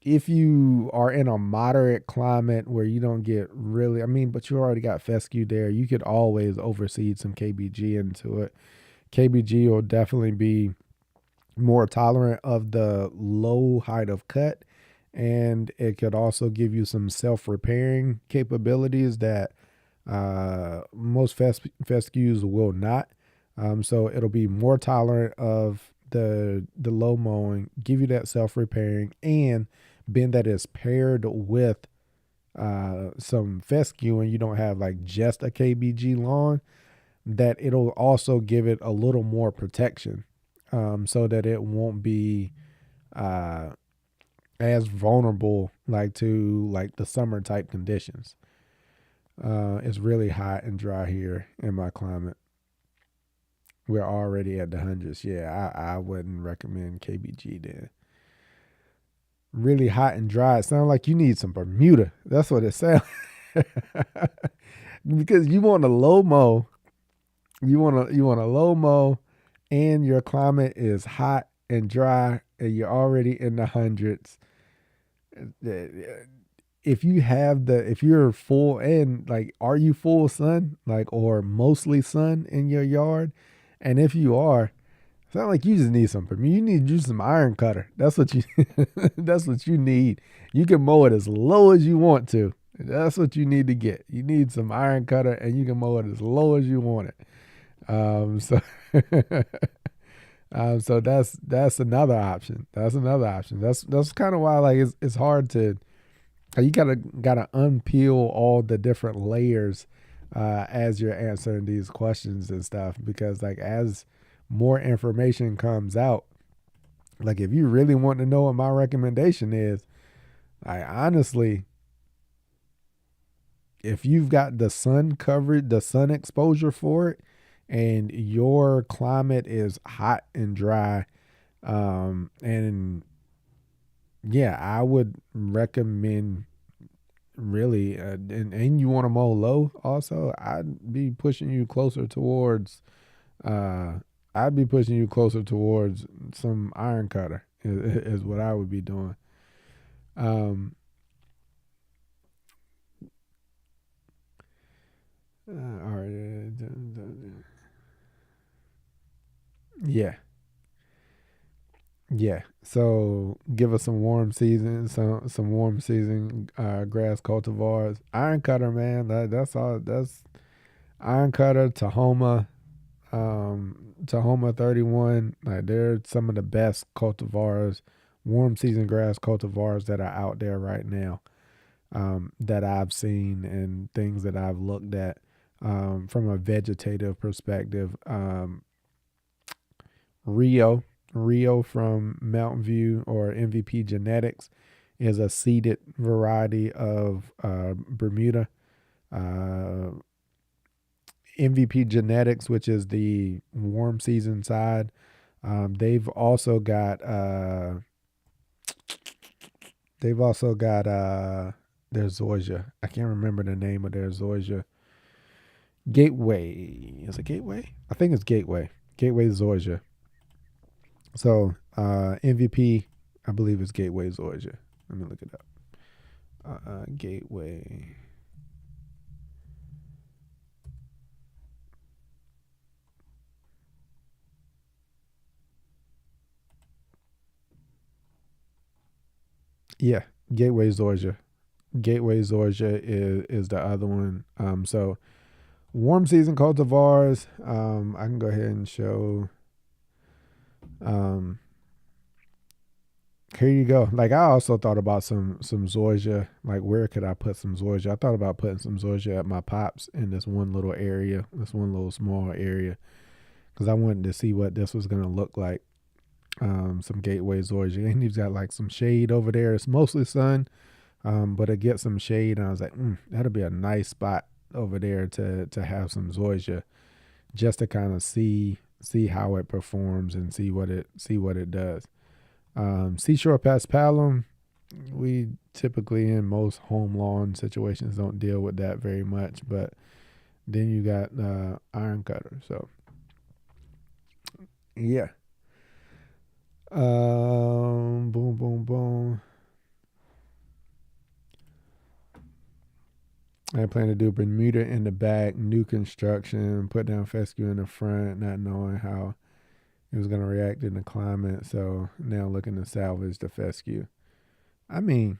if you are in a moderate climate where you don't get really, I mean, but you already got fescue there, you could always overseed some KBG into it. KBG will definitely be more tolerant of the low height of cut, and it could also give you some self-repairing capabilities that most fescues will not. So it'll be more tolerant of the low mowing, give you that self-repairing, and being that it's paired with some fescue and you don't have like just a KBG lawn, that it'll also give it a little more protection, so that it won't be uh, as vulnerable like to like the summer type conditions. It's really hot and dry here in my climate. We're already at the hundreds. Yeah, I wouldn't recommend KBG then. Really hot and dry. It sounds like you need some Bermuda. That's what it sounds. Because you want a low mo, you want a low mo, and your climate is hot and dry, and you're already in the hundreds. If you're full, and like, are you full sun, like, or mostly sun in your yard? And if you are, it's not like you just need some. You need just some iron cutter. That's what you. That's what you need. You can mow it as low as you want to. That's what you need to get. You need some iron cutter, and you can mow it as low as you want it. So, so that's another option. That's another option. That's kind of why, like, it's hard to. You gotta unpeel all the different layers as you're answering these questions and stuff, because like as more information comes out, like if you really want to know what my recommendation is, I honestly, if you've got the sun coverage, the sun exposure for it, and your climate is hot and dry, and yeah, I would recommend really, and you want to mow low also, uh I'd be pushing you closer towards some iron cutter is what I would be doing. Um all right. Yeah. Yeah. So give us some warm season grass cultivars. Iron cutter, man. That's all. That's iron cutter, Tahoma, Tahoma 31. Like they're some of the best cultivars, warm season grass cultivars that are out there right now. That I've seen and things that I've looked at from a vegetative perspective. Rio, Rio from Mountain View or MVP Genetics is a seeded variety of Bermuda. Uh, MVP Genetics, which is the warm season side, they've also got their zoysia. I can't remember the name of their zoysia. Gateway, is it Gateway? I think it's Gateway. Gateway zoysia. So MVP, I believe it's Gateway zoysia. Let me look it up. Gateway. Yeah, Gateway zoysia. Gateway zoysia is the other one. So warm season cultivars. I can go ahead and show. Um, Here you go. Like I also thought about some zoysia. Like where could I put some zoysia? I thought about putting some zoysia at my pops in this one little area, this one little small area, because I wanted to see what this was gonna look like. Some gateway zoysia, and he's got like some shade over there. It's mostly sun, but it gets some shade. And I was like, that'll be a nice spot over there to have some zoysia, just to kind of see how it performs and see what it does. Seashore paspalum, we typically in most home lawn situations don't deal with that very much, but then you got iron cutter. So yeah. Boom, boom, boom. I plan to do Bermuda in the back, new construction, put down fescue in the front, not knowing how it was going to react in the climate. So now looking to salvage the fescue. I mean,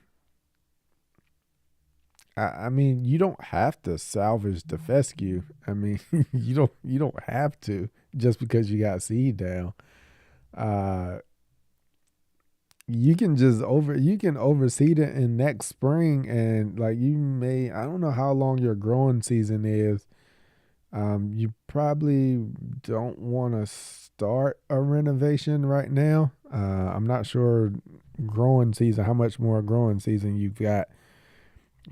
I mean, you don't have to salvage the fescue. I mean, you don't have to just because you got seed down. Uh, you can you can overseed it in next spring, and like you may, I don't know how long your growing season is. You probably don't want to start a renovation right now. I'm not sure growing season, how much more growing season you've got.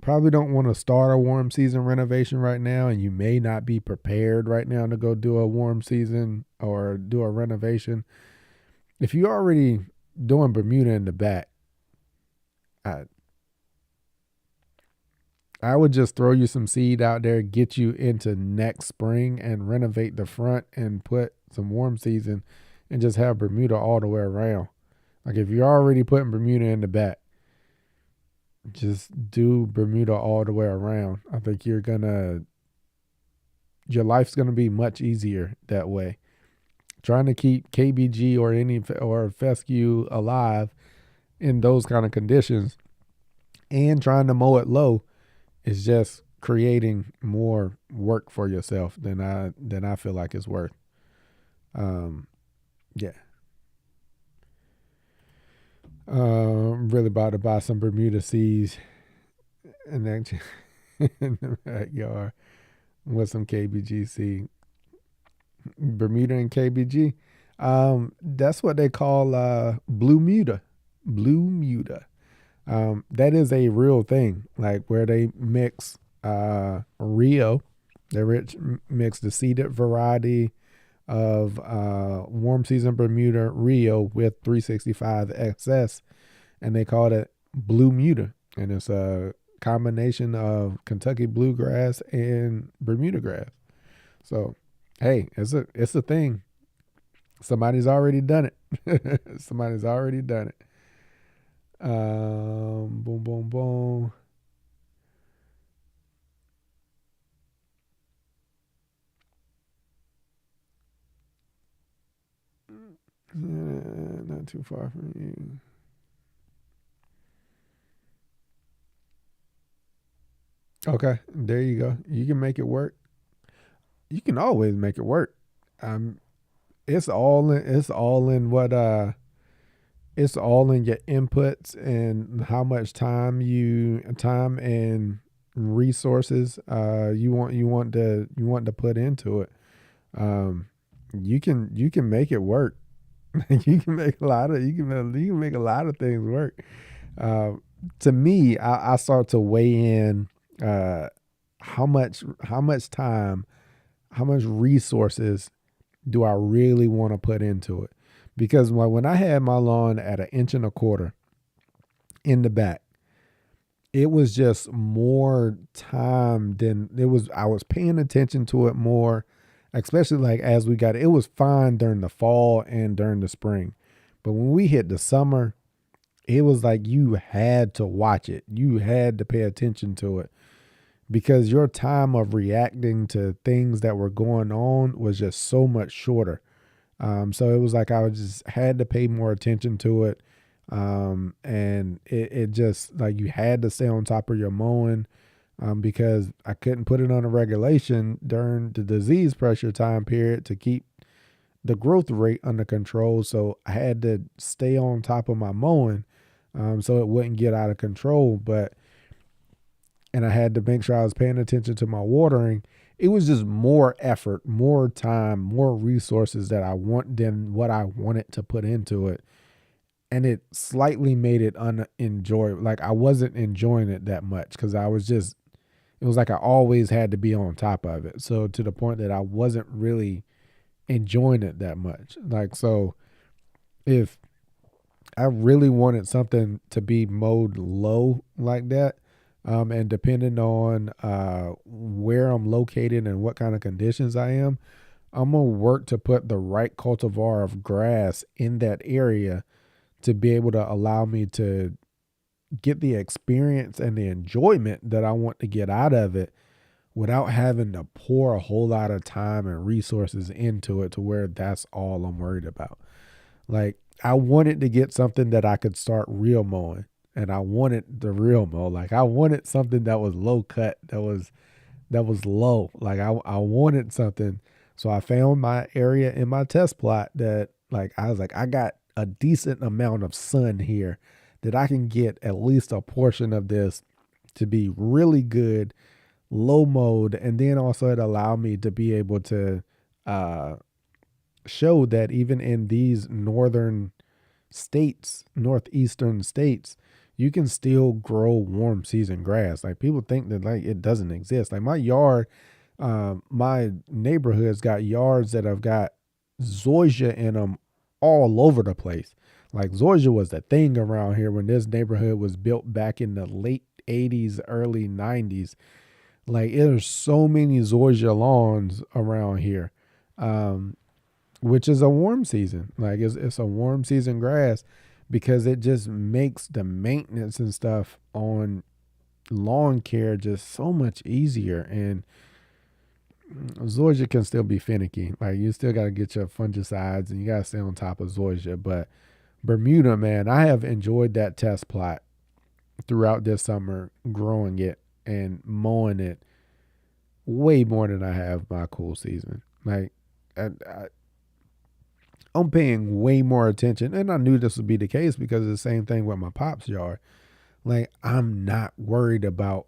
Probably don't want to start a warm season renovation right now, and you may not be prepared right now to go do a warm season or do a renovation. If you're already doing Bermuda in the back, I, I would just throw you some seed out there, get you into next spring, and renovate the front and put some warm season and just have Bermuda all the way around. Like if you're already putting Bermuda in the back, just do Bermuda all the way around. I think your life's gonna be much easier that way. Trying to keep KBG or fescue alive in those kind of conditions and trying to mow it low is just creating more work for yourself than I feel like it's worth. Um, yeah. I'm really about to buy some Bermuda seeds and actually in the backyard with some KBG seed. Bermuda and KBG. That's what they call blue muta. Blue muta. That is a real thing, like where they mix Rio, mix the seeded variety of warm season Bermuda Rio with 365 XS, and they call it Blue Muta, and it's a combination of Kentucky bluegrass and Bermuda grass. So, hey, it's a thing. Somebody's already done it. Somebody's already done it. Boom, boom, boom. Not too far from you. Okay, there you go. You can make it work. You can always make it work. Um, it's all in your inputs and how much time and resources you want to put into it. Um, you can make it work. You can make a lot of things work. Uh, to me, I start to weigh in uh, how much time, how much resources do I really want to put into it? Because when I had my lawn at 1.25 inches in the back, it was just more time than it was. I was paying attention to it more, especially like as we got it was fine during the fall and during the spring. But when we hit the summer, it was like you had to watch it. You had to pay attention to it because your time of reacting to things that were going on was just so much shorter. So it was like I just had to pay more attention to it. And it just like you had to stay on top of your mowing because I couldn't put it on a regulation during the disease pressure time period to keep the growth rate under control. So I had to stay on top of my mowing so it wouldn't get out of control. And I had to make sure I was paying attention to my watering. It was just more effort, more time, more resources that I want than what I wanted to put into it. And it slightly made it unenjoyable. Like I wasn't enjoying it that much because it was like I always had to be on top of it. So to the point that I wasn't really enjoying it that much. Like, so if I really wanted something to be mowed low like that, and depending on where I'm located and what kind of conditions I'm gonna work to put the right cultivar of grass in that area to be able to allow me to get the experience and the enjoyment that I want to get out of it without having to pour a whole lot of time and resources into it to where that's all I'm worried about. Like, I wanted to get something that I could start real mowing, and I wanted the real mow. Like, I wanted something that was low cut, that was low. Like, I wanted something. So I found my area in my test plot that, like, I was like, I got a decent amount of sun here that I can get at least a portion of this to be really good, low mode, and then also it allowed me to be able to uh show that even in these northeastern states, you can still grow warm season grass. Like, people think that, like, it doesn't exist. Like, my yard, my neighborhood's got yards that have got zoysia in them all over the place. Like, zoysia was the thing around here when this neighborhood was built back in the late 80s, early 90s. Like, there's so many zoysia lawns around here. Um, which is a warm season. Like, it's a warm season grass because it just makes the maintenance and stuff on lawn care just so much easier. And zoysia can still be finicky. Like, you still got to get your fungicides and you got to stay on top of zoysia. But Bermuda, man, I have enjoyed that test plot throughout this summer, growing it and mowing it way more than I have my cool season. Like, I'm paying way more attention, and I knew this would be the case because of the same thing with my pop's yard. Like, I'm not worried about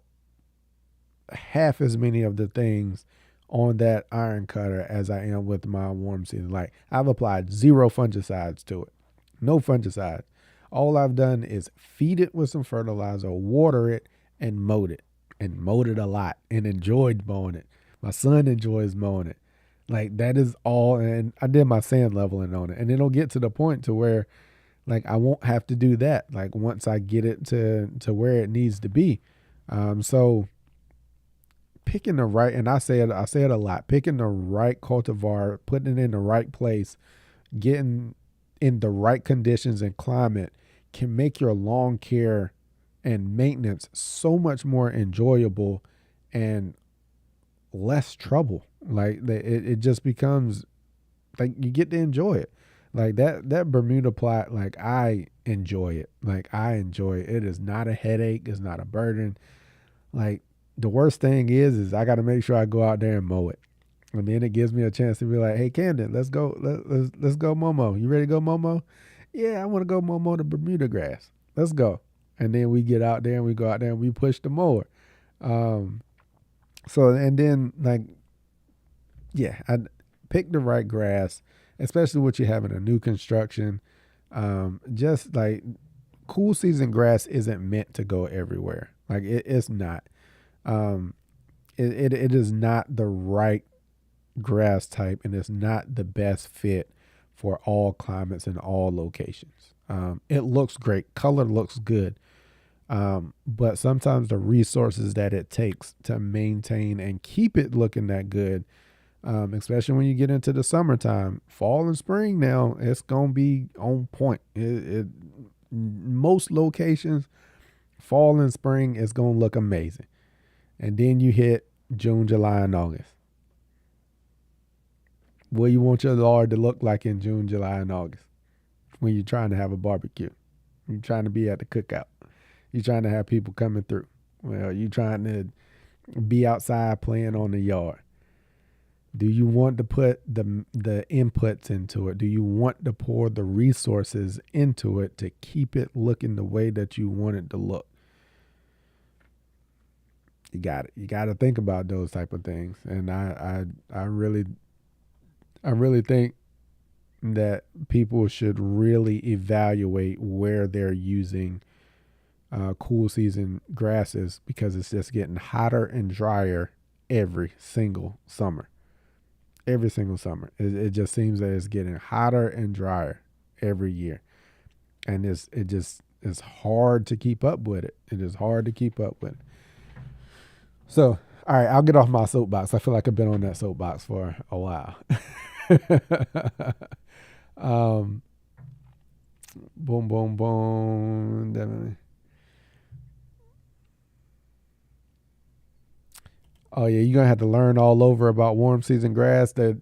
half as many of the things on that iron cutter as I am with my warm season. Like, I've applied zero fungicides to it, no fungicides. All I've done is feed it with some fertilizer, water it, and mowed it a lot, and enjoyed mowing it. My son enjoys mowing it. Like, that is all. And I did my sand leveling on it, and it'll get to the point to where, like, I won't have to do that. Like, once I get it to where it needs to be. So picking the right, and I say it a lot, picking the right cultivar, putting it in the right place, getting in the right conditions and climate can make your lawn care and maintenance so much more enjoyable and less trouble. Like, it just becomes like you get to enjoy it. Like, that Bermuda plot, like, I enjoy it. Like, I enjoy it. It is not a headache. It's not a burden. Like, the worst thing is I got to make sure I go out there and mow it. And then it gives me a chance to be like, hey, Camden, let's go. Let's go Momo. You ready to go Momo? Yeah, I want to go Momo the Bermuda grass. Let's go. And then we get out there and we go out there and we push the mower. Um, so, and then, like, yeah, I pick the right grass, especially what you have in a new construction. Just like, cool season grass isn't meant to go everywhere. Like, it's not. Um, it is not the right grass type, and it's not the best fit for all climates and all locations. It looks great, color looks good, but sometimes the resources that it takes to maintain and keep it looking that good, especially when you get into the summertime, fall and spring, now it's gonna be on point. Most locations, fall and spring is gonna look amazing, and then you hit June, July, and August. What you want your yard to look like in June, July, and August when you're trying to have a barbecue? You're trying to be at the cookout. You're trying to have people coming through. Well, you're trying to be outside playing on the yard. Do you want to put the inputs into it? Do you want to pour the resources into it to keep it looking the way that you want it to look? You got it. You got to think about those type of things. And I really think that people should really evaluate where they're using cool season grasses, because it's just getting hotter and drier every single summer. Every single summer, it just seems that it's getting hotter and drier every year, and it's hard to keep up with it. It is hard to keep up with it. So, all right, I'll get off my soapbox. I feel like I've been on that soapbox for a while. um, boom, boom, boom. Definitely. Oh yeah, you're gonna have to learn all over about warm season grass. The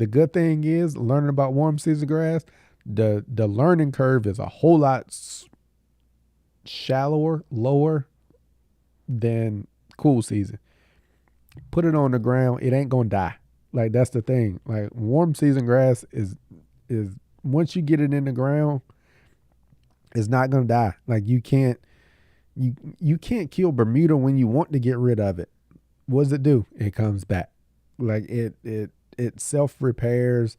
good thing is learning about warm season grass. The learning curve is a whole lot shallower, lower than cool season. Put it on the ground, it ain't gonna die. Like that's the thing. Like warm season grass is once you get it in the ground, it's not gonna die. Like you can't kill Bermuda when you want to get rid of it. What does it do? It comes back. Like it self repairs.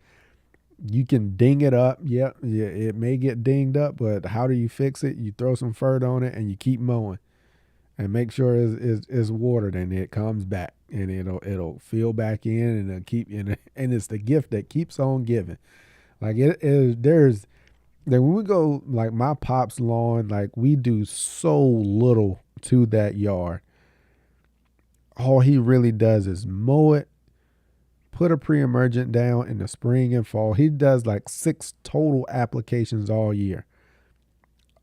You can ding it up. Yep, yeah, it may get dinged up, but how do you fix it? You throw some fert on it and you keep mowing and make sure it's watered and it comes back and it'll fill back in and it'll keep and it's the gift that keeps on giving. Like it is there's then when we go like my pop's lawn, like we do so little to that yard. All he really does is mow it, put a pre-emergent down in the spring and fall. He does like 6 total applications all year.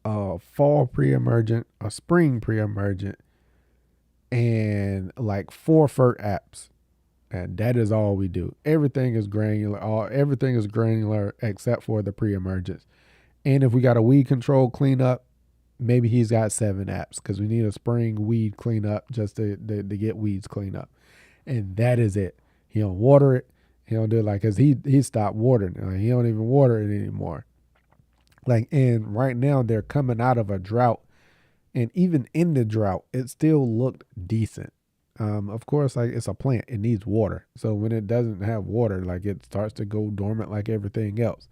A fall pre-emergent, a spring pre-emergent, and like 4 fert apps. And that is all we do. Everything is granular. Everything is granular except for the pre-emergence. And if we got a weed control cleanup, maybe he's got 7 apps because we need a spring weed cleanup just to get weeds cleaned up. And that is it. He don't water it. He don't do it like because he stopped watering it. Like, he don't even water it anymore. Like and right now they're coming out of a drought, and even in the drought, it still looked decent. Of course, like it's a plant, it needs water. So when it doesn't have water, like it starts to go dormant like everything else.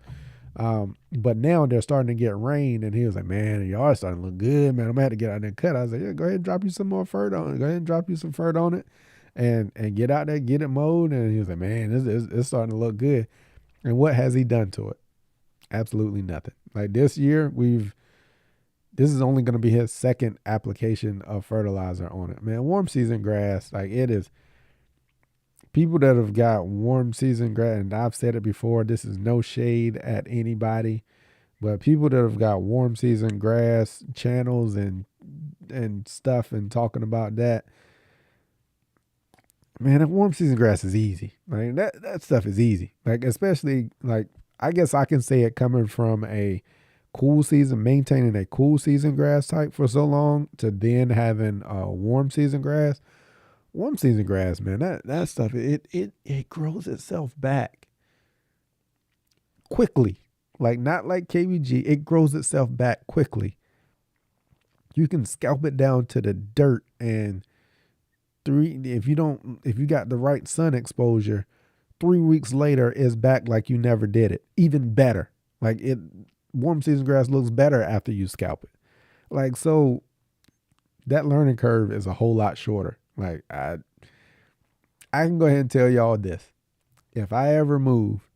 But now they're starting to get rain, and he was like, "Man, the yard's starting to look good, man. I'm gonna have to get out there and cut." I was like, "Yeah, go ahead and drop you some more fert on it. Go ahead and drop you some fert on it, and get out there, get it mowed." And he was like, "Man, it's starting to look good." And what has he done to it? Absolutely nothing. Like this year, this is only going to be his second application of fertilizer on it. Man, warm season grass, like it is. People that have got warm season grass, and I've said it before, this is no shade at anybody, but people that have got warm season grass channels and stuff and talking about that, man, that warm season grass is easy. Like that stuff is easy. Like especially like I guess I can say it coming from a cool season, maintaining a cool season grass type for so long to then having a warm season grass. Warm season grass, man, that stuff it grows itself back quickly. Like not like KBG, it grows itself back quickly. You can scalp it down to the dirt and if you got the right sun exposure, 3 weeks later it's back like you never did it. Even better. Like it warm season grass looks better after you scalp it. Like so that learning curve is a whole lot shorter. Like I can go ahead and tell y'all this. If I ever move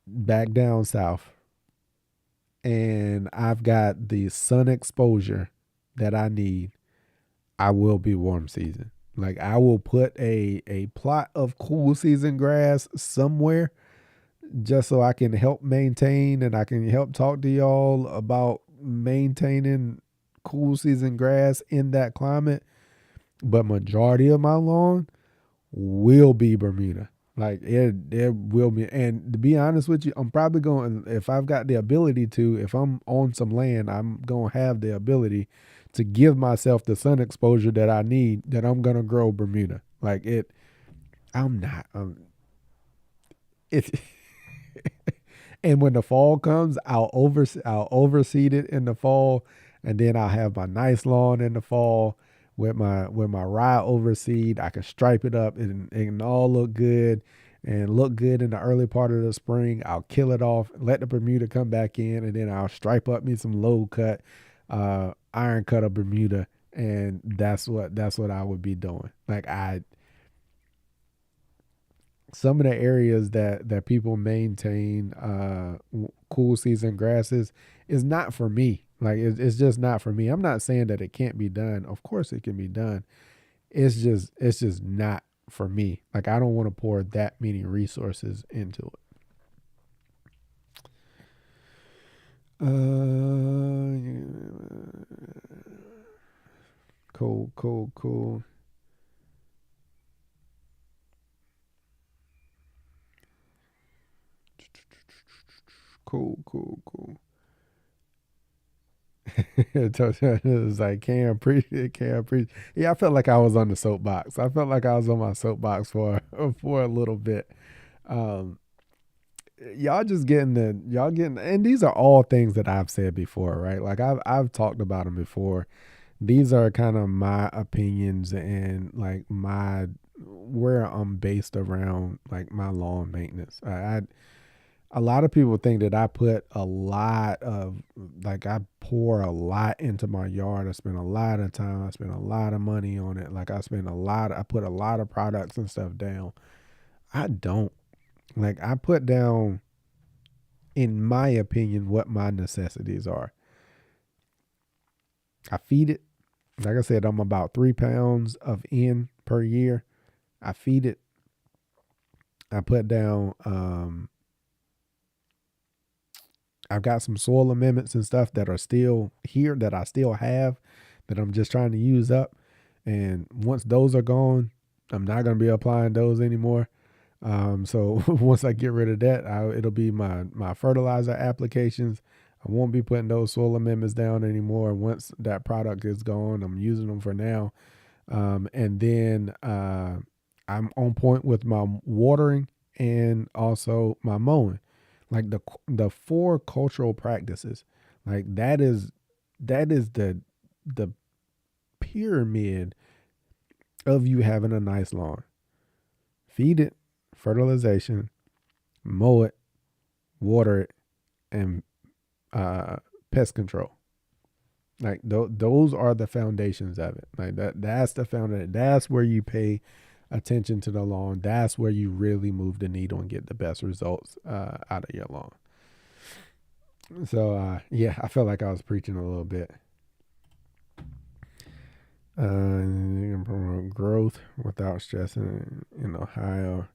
back down south and I've got the sun exposure that I need, I will be warm season. Like I will put a plot of cool season grass somewhere just so I can help maintain and I can help talk to y'all about maintaining cool season grass in that climate. But majority of my lawn will be Bermuda. Like it will be. And to be honest with you, I'm probably going, if I've got the ability to, if I'm on some land, I'm going to have the ability to give myself the sun exposure that I need, that I'm going to grow Bermuda. Like I'm not, it, and when the fall comes, I'll overseed it in the fall, and then I'll have my nice lawn in the fall with my rye overseed. I can stripe it up and it can all look good and look good in the early part of the spring. I'll kill it off, let the Bermuda come back in, and then I'll stripe up me some low cut, iron cut of Bermuda, and that's what I would be doing. Like some of the areas that people maintain cool season grasses is not for me. Like it's just not for me. I'm not saying that it can't be done. Of course it can be done. It's just not for me. Like I don't want to pour that many resources into it. Yeah. Cool. It was like, can't appreciate, can't appreciate. Yeah, I felt like I was on the soapbox. I felt like I was on my soapbox for for a little bit. Um, y'all just getting y'all getting, and these are all things that I've said before, right? Like I've talked about them before. These are kind of my opinions and like my where I'm based around like my lawn maintenance. I a lot of people think that I put a lot of like I pour a lot into my yard. I spend a lot of time. I spend a lot of money on it. Like I put a lot of products and stuff down. I don't. Like I put down, in my opinion, what my necessities are. I feed it. Like I said, I'm about 3 pounds of N per year. I feed it. I put down I've got some soil amendments and stuff that are still here that I still have that I'm just trying to use up. And once those are gone, I'm not going to be applying those anymore. So once I get rid of that, it'll be my fertilizer applications. I won't be putting those soil amendments down anymore. Once that product is gone, I'm using them for now. And then I'm on point with my watering and also my mowing. Like the four cultural practices, like that is the pyramid of you having a nice lawn. Feed it, fertilization, mow it, water it, and pest control. Like those are the foundations of it. Like that's the foundation. That's where you pay attention to the lawn. That's where you really move the needle and get the best results out of your lawn. So yeah, I felt like I was preaching a little bit. You can promote growth without stressing. In Ohio,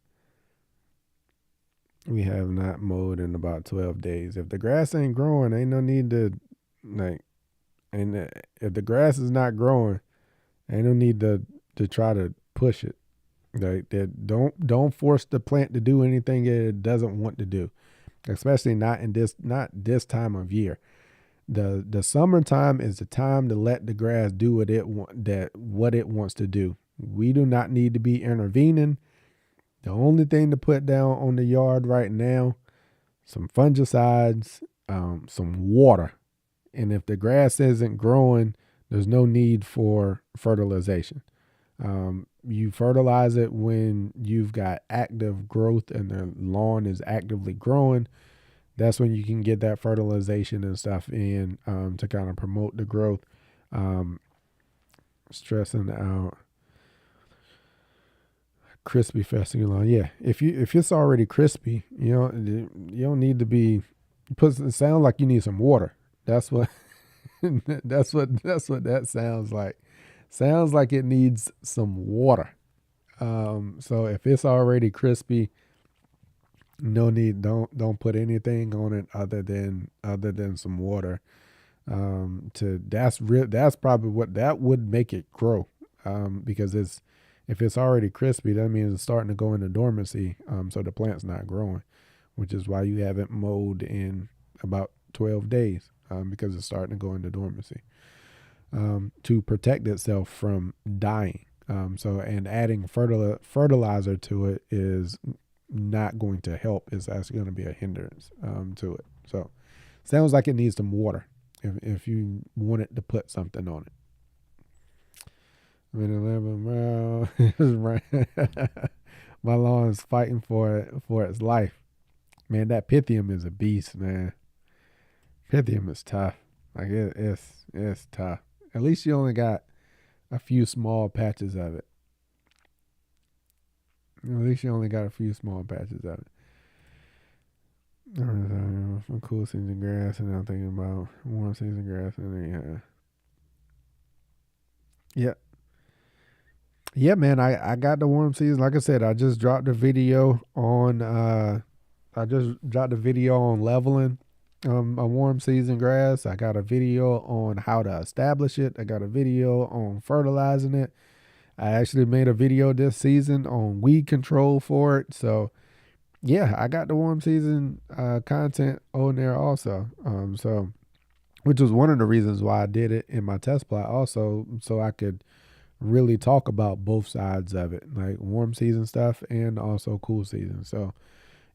we have not mowed in about 12 days. If the grass ain't growing, ain't no need to like. And if the grass is not growing, ain't no need to try to push it. Like that, don't force the plant to do anything it doesn't want to do, especially not this time of year. The summertime is the time to let the grass do what it wants to do. We do not need to be intervening. The only thing to put down on the yard right now, some fungicides, some water. And if the grass isn't growing, there's no need for fertilization. You fertilize it when you've got active growth and the lawn is actively growing. That's when you can get that fertilization and stuff in to kind of promote the growth. Stressing out crispy fescue lawn. Yeah, if it's already crispy, you don't need to be. It sounds like you need some water. That's what that's what that sounds like. Sounds like it needs some water. So if it's already crispy, no need. Don't put anything on it other than some water. That's probably what that would make it grow. Because if it's already crispy, that means it's starting to go into dormancy. So the plant's not growing, which is why you haven't mowed in about 12 days. Because it's starting to go into dormancy. To protect itself from dying. And adding fertilizer to it is not going to help. It's actually going to be a hindrance to it. So sounds like it needs some water if you want it to put something on it. I mean, 11 miles. My lawn is fighting for its life. Man, that Pythium is a beast, man. Pythium is tough. Like it's tough. At least you only got a few small patches of it. At least you only got a few small patches of it. Some cool season grass, and I'm thinking about warm season grass, and then yeah, yeah, man. I got the warm season. Like I said, I just dropped a video on leveling a warm season grass. I got a video on how to establish it. I got a video on fertilizing it. I actually made a video this season on weed control for it. So yeah, I got the warm season content on there also. So which was one of the reasons why I did it in my test plot also, so I could really talk about both sides of it, like warm season stuff and also cool season. So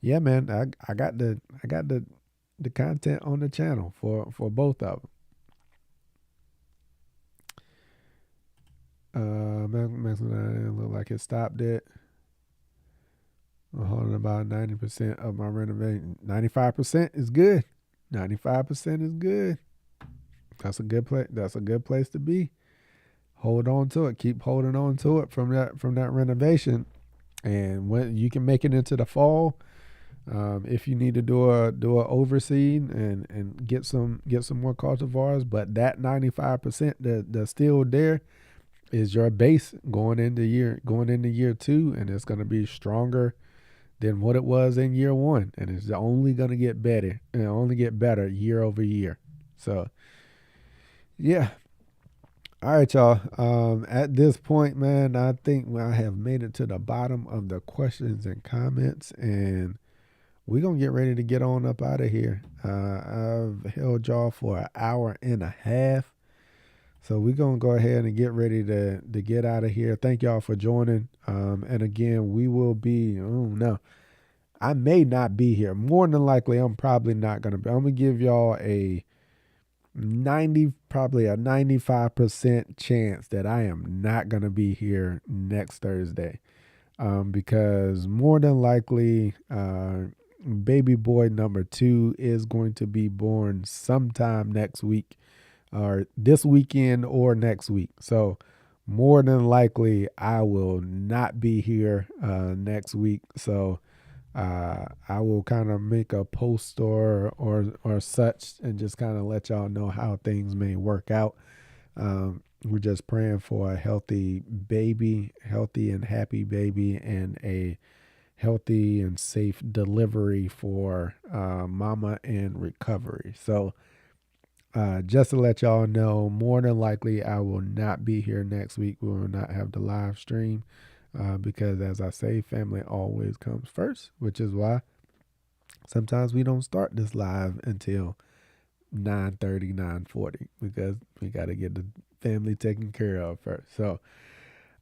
yeah, man, I got the content on the channel for both of them. Max look like it stopped it. I'm holding about 90% of my renovation. 95% is good. 95% is good. That's a good place. That's a good place to be. Hold on to it. Keep holding on to it from that renovation. And when you can make it into the fall, if you need to do a overseed and get some more cultivars, but that 95% that's still there is your base going into year two, and it's gonna be stronger than what it was in year one, and it's only gonna get better and only get better year over year. So yeah. All right, y'all. At this point, man, I think I have made it to the bottom of the questions and comments, and we're gonna get ready to get on up out of here. I've held y'all for an hour and a half. So we're gonna go ahead and get ready to get out of here. Thank y'all for joining. And again, we will be. Oh no, I may not be here. More than likely, I'm probably not gonna be. I'm gonna give y'all a 95% chance that I am not gonna be here next Thursday. Because more than likely, baby boy number 2 is going to be born sometime next week, or this weekend or next week. So more than likely, I will not be here next week. So I will kind of make a post or such, and just kind of let y'all know how things may work out. We're just praying for a healthy baby, healthy and happy baby, and a healthy and safe delivery for mama and recovery. So just to let y'all know, more than likely, I will not be here next week. We will not have the live stream because, as I say, family always comes first, which is why sometimes we don't start this live until 9:30, 9:40, because we got to get the family taken care of first. So,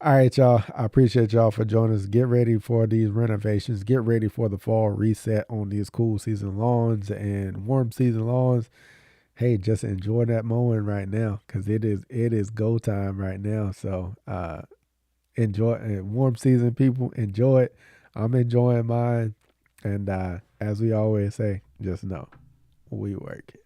all right, y'all. I appreciate y'all for joining us. Get ready for these renovations. Get ready for the fall reset on these cool season lawns and warm season lawns. Hey, just enjoy that moment right now, because it is go time right now. So enjoy it. Warm season, people, enjoy it. I'm enjoying mine, and as we always say, just know we work.